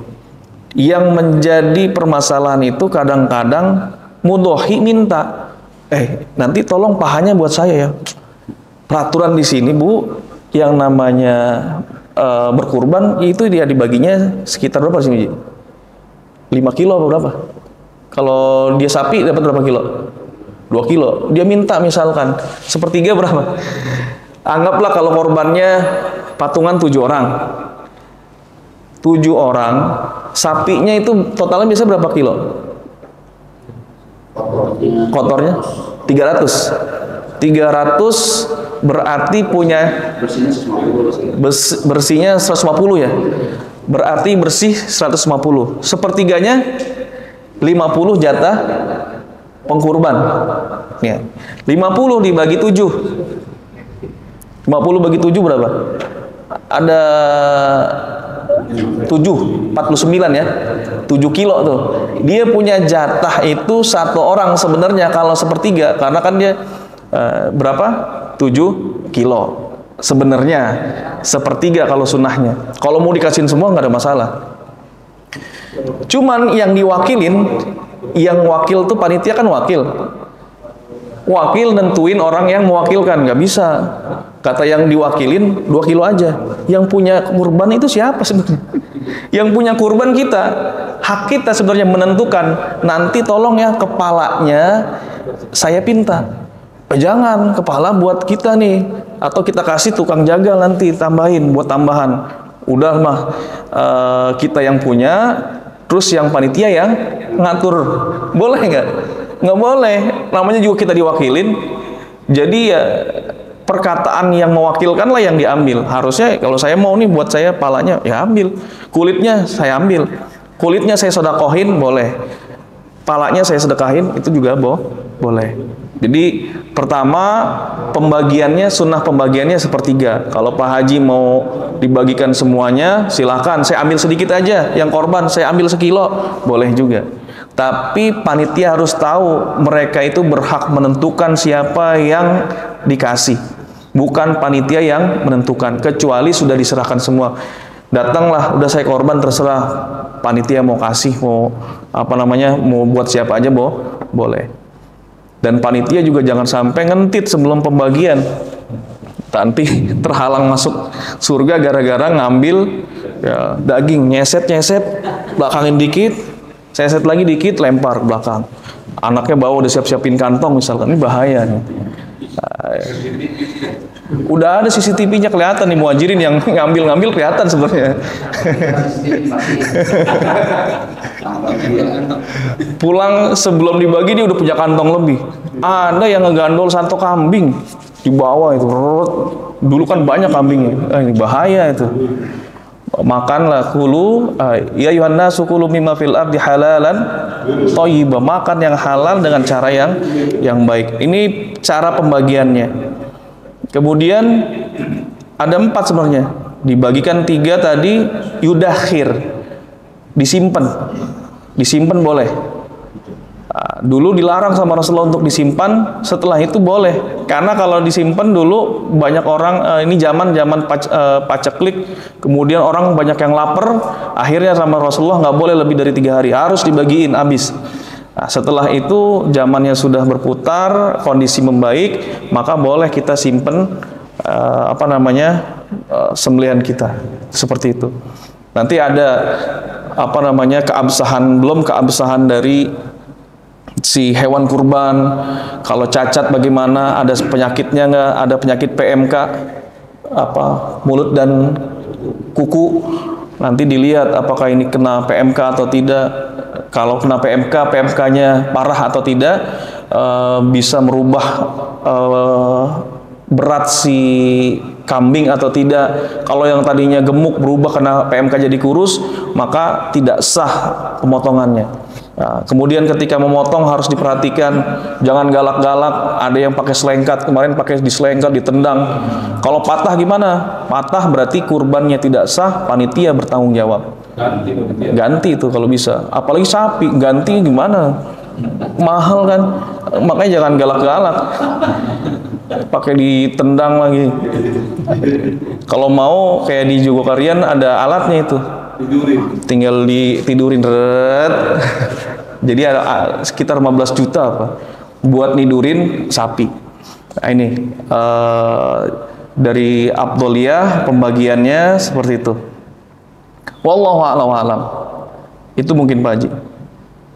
Yang menjadi permasalahan itu kadang-kadang mudhohi minta, nanti tolong pahanya buat saya ya. Peraturan di sini Bu, yang namanya berkurban itu dia dibaginya sekitar berapa sih? 5 kilo atau berapa? Kalau dia sapi dapat berapa kilo? 2 kilo. Dia minta misalkan sepertiga berapa? Anggaplah kalau korbannya patungan 7 orang. 7 orang, sapinya itu totalnya biasa berapa kilo? Kotornya 300 berarti punya bersihnya 150 ya, berarti bersih 150, sepertiganya 50 jatah pengkurban ya. 50 dibagi 7, 50 bagi 7 berapa? Ada 49 ya, 7 kilo tuh. Dia punya jatah itu 1 orang sebenarnya kalau sepertiga, karena kan dia berapa? 7 kilo. Sebenarnya sepertiga kalau sunnahnya. Kalau mau dikasihin semua nggak ada masalah. Cuman yang diwakilin, yang wakil tuh panitia kan wakil. Wakil nentuin orang yang mewakilkan, nggak bisa. Kata yang diwakilin 2 kilo aja. Yang punya kurban itu siapa sebenarnya? Yang punya kurban kita. Hak kita sebenarnya menentukan. Nanti tolong ya kepalanya saya pinta. Jangan, kepala buat kita nih. Atau kita kasih tukang jaga nanti tambahin buat tambahan. Udah mah kita yang punya, terus yang panitia yang ngatur. Boleh nggak? Nggak boleh. Namanya juga kita diwakilin. Jadi ya perkataan yang mewakilkan lah yang diambil. Harusnya kalau saya mau nih buat saya palanya, ya ambil. Kulitnya saya ambil. Kulitnya saya sedekahin, boleh. Palanya saya sedekahin, itu juga boleh. Jadi pertama pembagiannya, sunnah pembagiannya sepertiga. Kalau Pak Haji mau dibagikan semuanya, silahkan. Saya ambil sedikit aja. Yang korban saya ambil sekilo, boleh juga. Tapi panitia harus tahu mereka itu berhak menentukan siapa yang dikasih. Bukan panitia yang menentukan, kecuali sudah diserahkan semua. Datanglah, udah saya korban, terserah panitia mau kasih, mau mau buat siapa aja boleh. Dan panitia juga jangan sampai ngentit sebelum pembagian. Nanti terhalang masuk surga gara-gara ngambil ya, daging, nyeset, belakangin dikit, seset lagi dikit, lempar ke belakang. Anaknya bawa udah siap-siapin kantong misalkan, ini bahaya nih. Udah ada CCTV-nya kelihatan nih, muhajirin yang ngambil kelihatan sebenarnya. Pulang sebelum dibagi dia udah punya kantong lebih. Ada yang ngegandol 1 kambing di bawah itu. Dulu kan banyak kambingnya. Ini bahaya itu. Makanlah kulu ya ayuhan nasu kulu mimma fil ardi halalan thayyibah, makan yang halal dengan cara yang baik. Ini cara pembagiannya. Kemudian ada 4 sebenarnya. Dibagikan 3 tadi, yudakhir, disimpan boleh. Dulu dilarang sama Rasulullah untuk disimpan, setelah itu boleh. Karena kalau disimpan dulu banyak orang, ini zaman paceklik, kemudian orang banyak yang lapar, akhirnya sama Rasulullah nggak boleh lebih dari 3 hari, harus dibagiin habis. Nah, setelah itu zamannya sudah berputar, kondisi membaik, maka boleh kita simpen sembelihan kita seperti itu. Nanti ada keabsahan dari si hewan kurban. Kalau cacat bagaimana, ada penyakitnya nggak, ada penyakit PMK mulut dan kuku, nanti dilihat apakah ini kena PMK atau tidak. Kalau kena PMK-nya parah atau tidak, bisa merubah berat si kambing atau tidak. Kalau yang tadinya gemuk berubah karena PMK jadi kurus, maka tidak sah pemotongannya. Nah, kemudian ketika memotong harus diperhatikan, jangan galak-galak. Ada yang pakai selengkat, kemarin pakai diselengkat, ditendang. Kalau patah gimana? Patah berarti kurbannya tidak sah, panitia bertanggung jawab. Ganti itu kalau bisa. Apalagi sapi, ganti gimana? Mahal kan? Makanya jangan galak-galak. Pakai ditendang lagi. Kalau mau kayak di Jogokarian ada alatnya itu. Tinggal ditidurin. Jadi ada sekitar 15 juta apa buat nidurin sapi. Nah, ini dari Abdoliyah pembagiannya seperti itu. Wallahu a'lam. Itu mungkin Pak Haji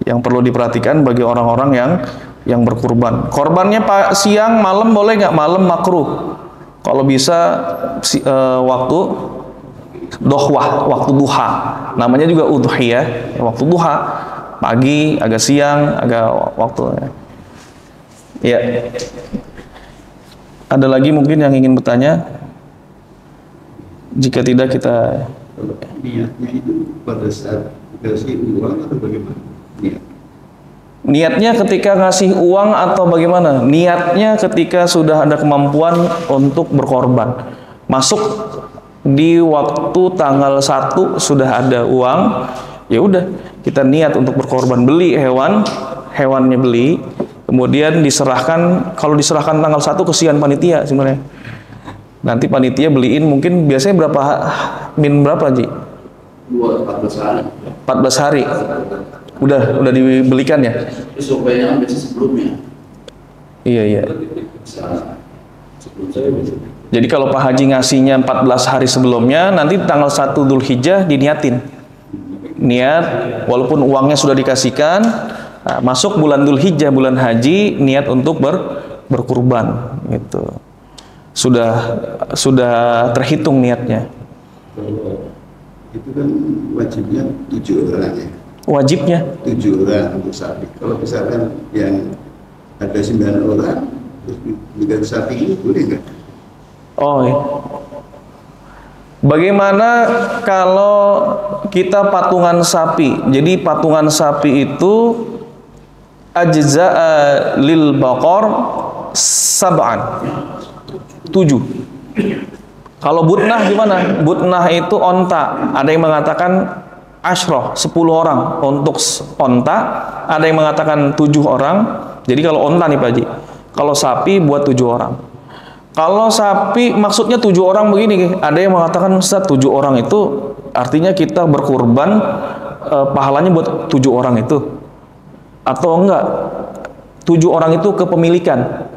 yang perlu diperhatikan bagi orang-orang yang berkurban. Korbannya Pak siang, malam boleh nggak? Malam makruh. Kalau bisa waktu dohwah, waktu duha. Namanya juga udhiyah, waktu duha. Pagi, agak siang, agak waktu. Ya. Ada lagi mungkin yang ingin bertanya? Jika tidak kita niatnya itu pada saat kasih uang atau bagaimana? Niatnya ketika ngasih uang atau bagaimana? Niatnya ketika sudah ada kemampuan untuk berkorban. Masuk di waktu tanggal 1 sudah ada uang, ya udah kita niat untuk berkorban, beli hewannya beli, kemudian diserahkan. Kalau diserahkan tanggal 1 kesian panitia sebenarnya. Nanti panitia beliin mungkin biasanya berapa Ji? 14 hari. 14 hari. Udah dibelikan ya? Supaya biasanya sebelumnya. Iya. Sebelum saya biasanya. Jadi kalau Pak Haji ngasihnya 14 hari sebelumnya, nanti tanggal 1 Dzulhijjah diniatin. Niat, walaupun uangnya sudah dikasihkan, nah, masuk bulan Dzulhijjah, bulan haji, niat untuk berkurban gitu. Sudah terhitung niatnya. Kalau itu kan wajibnya 7 orang ya. Wajibnya 7 orang untuk sapi. Kalau misalkan yang ada 9 orang, terus dengan sapi ini boleh nggak? Oh, iya. Bagaimana kalau kita patungan sapi? Jadi patungan sapi itu ajza'a lil baqar sab'an. 7. Kalau butnah gimana? Butnah itu onta. Ada yang mengatakan ashroh, 10 orang untuk onta. Ada yang mengatakan 7 orang. Jadi kalau onta nih Pak Haji. Kalau sapi buat 7 orang. Kalau sapi maksudnya 7 orang begini. Ada yang mengatakan Ustaz 7 orang itu artinya kita berkurban pahalanya buat 7 orang itu. Atau enggak? 7 orang itu kepemilikan.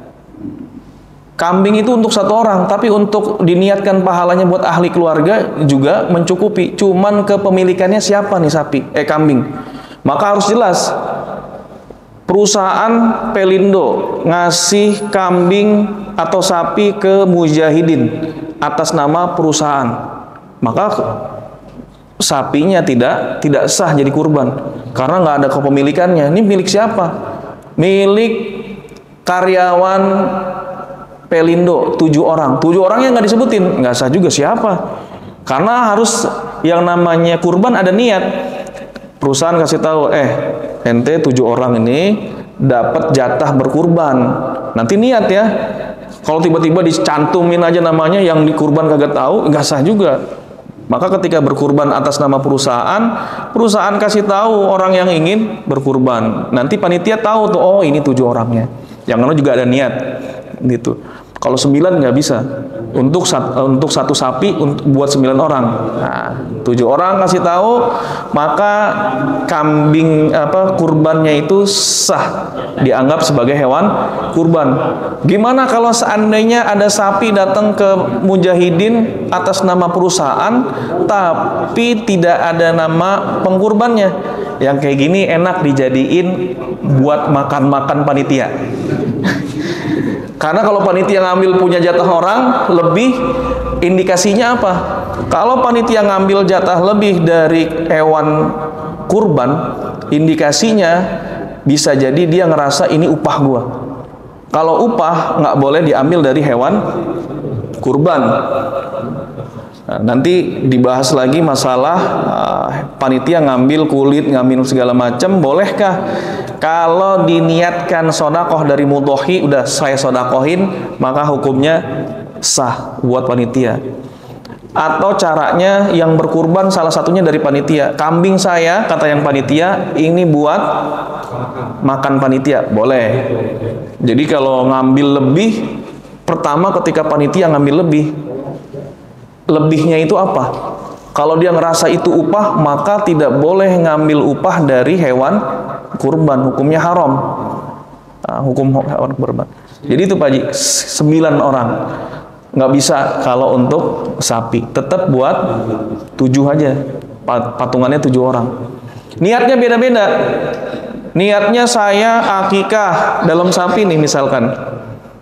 Kambing itu untuk 1 orang, tapi untuk diniatkan pahalanya buat ahli keluarga juga mencukupi. Cuman kepemilikannya siapa nih kambing? Maka harus jelas. Perusahaan Pelindo ngasih kambing atau sapi ke mujahidin atas nama perusahaan. Maka sapinya tidak sah jadi kurban karena nggak ada kepemilikannya. Ini milik siapa? Milik karyawan Pelindo 7 orang. 7 orangnya nggak disebutin, nggak sah juga siapa. Karena harus yang namanya kurban ada niat. Perusahaan kasih tahu, ente 7 orang ini dapat jatah berkurban. Nanti niat ya. Kalau tiba-tiba dicantumin aja namanya yang dikurban kagak tahu, nggak sah juga. Maka ketika berkurban atas nama perusahaan, perusahaan kasih tahu orang yang ingin berkurban. Nanti panitia tahu tuh, oh ini 7 orangnya. Yang mana juga ada niat, gitu. Kalau 9 nggak bisa. Untuk satu sapi buat 9 orang. Nah, 7 orang kasih tahu, maka kambing kurbannya itu sah, dianggap sebagai hewan kurban. Gimana kalau seandainya ada sapi datang ke mujahidin atas nama perusahaan, tapi tidak ada nama pengkurbannya? Yang kayak gini enak dijadiin buat makan-makan panitia. Karena kalau panitia ngambil punya jatah orang lebih, indikasinya apa? Kalau panitia ngambil jatah lebih dari hewan kurban, indikasinya bisa jadi dia ngerasa ini upah gua. Kalau upah nggak boleh diambil dari hewan kurban. Nah, nanti dibahas lagi masalah panitia ngambil kulit, ngambil segala macam, bolehkah? Kalau diniatkan sodakoh dari mudhohi, udah saya sodakohin, maka hukumnya sah buat panitia. Atau caranya yang berkurban salah satunya dari panitia. Kambing saya, kata yang panitia, ini buat makan panitia, boleh. Jadi kalau ngambil lebih, pertama ketika panitia ngambil lebih, lebihnya itu apa? Kalau dia ngerasa itu upah, maka tidak boleh ngambil upah dari hewan kurban, hukumnya haram. Nah, hukum hewan kurban. Jadi itu Pak Haji, 9 orang. Nggak bisa kalau untuk sapi, tetap buat 7 aja, patungannya 7 orang. Niatnya beda-beda. Niatnya saya akikah dalam sapi nih misalkan.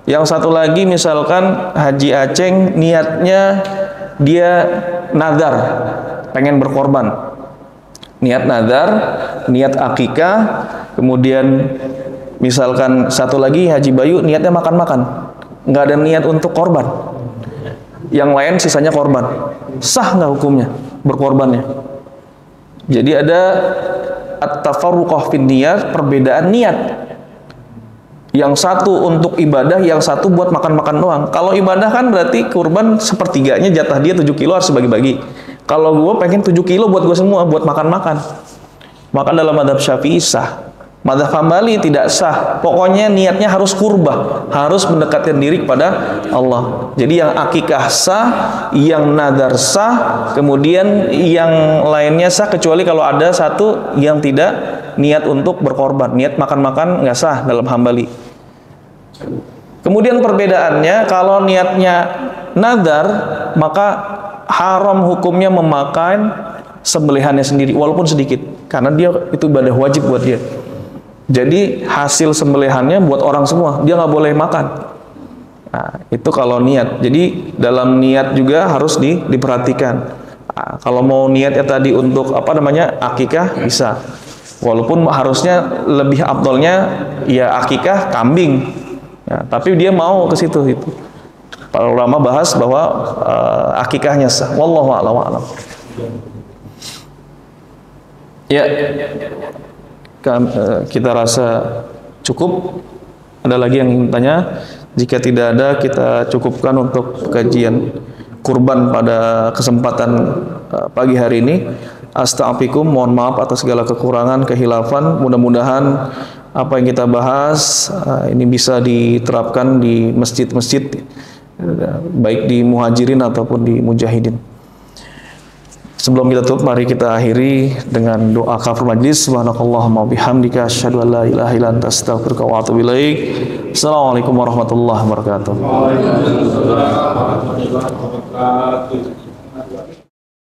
Yang satu lagi misalkan Haji Aceng niatnya dia nazar, pengen berkorban. Niat nazar, niat akikah, kemudian misalkan satu lagi Haji Bayu niatnya makan-makan. Nggak ada niat untuk korban. Yang lain sisanya korban. Sah nggak hukumnya berkorbannya? Jadi ada at-tafarruqah fin niyat, perbedaan niat. Yang satu untuk ibadah, yang satu buat makan-makan doang. Kalau ibadah kan berarti kurban sepertiganya jatah dia 7 kilo harus bagi-bagi. Kalau gue pengen 7 kilo buat gue semua, buat makan-makan. Maka dalam madhab Syafi'i sah. Madhab Hambali tidak sah. Pokoknya niatnya harus kurbah, harus mendekatkan diri kepada Allah. Jadi yang akikah sah, yang nadar sah, kemudian yang lainnya sah kecuali kalau ada satu yang tidak niat untuk berkorban, niat makan-makan nggak sah dalam Hambali. Kemudian perbedaannya kalau niatnya nadar, maka haram hukumnya memakan sembelihannya sendiri walaupun sedikit, karena dia itu ibadah wajib buat dia. Jadi hasil sembelihannya buat orang semua, dia nggak boleh makan. Nah, itu kalau niat. Jadi dalam niat juga harus diperhatikan. Nah, kalau mau niatnya tadi untuk apa namanya akikah bisa, walaupun harusnya lebih afdolnya ya akikah kambing. Ya, tapi dia mau ke situ itu. Para ulama bahas bahwa akikahnya sah. Wallahu a'lam. Ya. Kita rasa cukup. Ada lagi yang ingin tanya? Jika tidak ada, kita cukupkan untuk kajian kurban pada kesempatan pagi hari ini. Astagfirullahaladzim, mohon maaf atas segala kekurangan, kehilafan. Mudah-mudahan apa yang kita bahas ini bisa diterapkan di masjid-masjid, baik di muhajirin ataupun di mujahidin. Sebelum kita tutup, mari kita akhiri dengan doa kafir majlis. Subhanakallahumma bihamdika asyhadu an la ilaha illa anta astaghfiruka wa atubu ilaik. Assalamualaikum warahmatullahi wabarakatuh.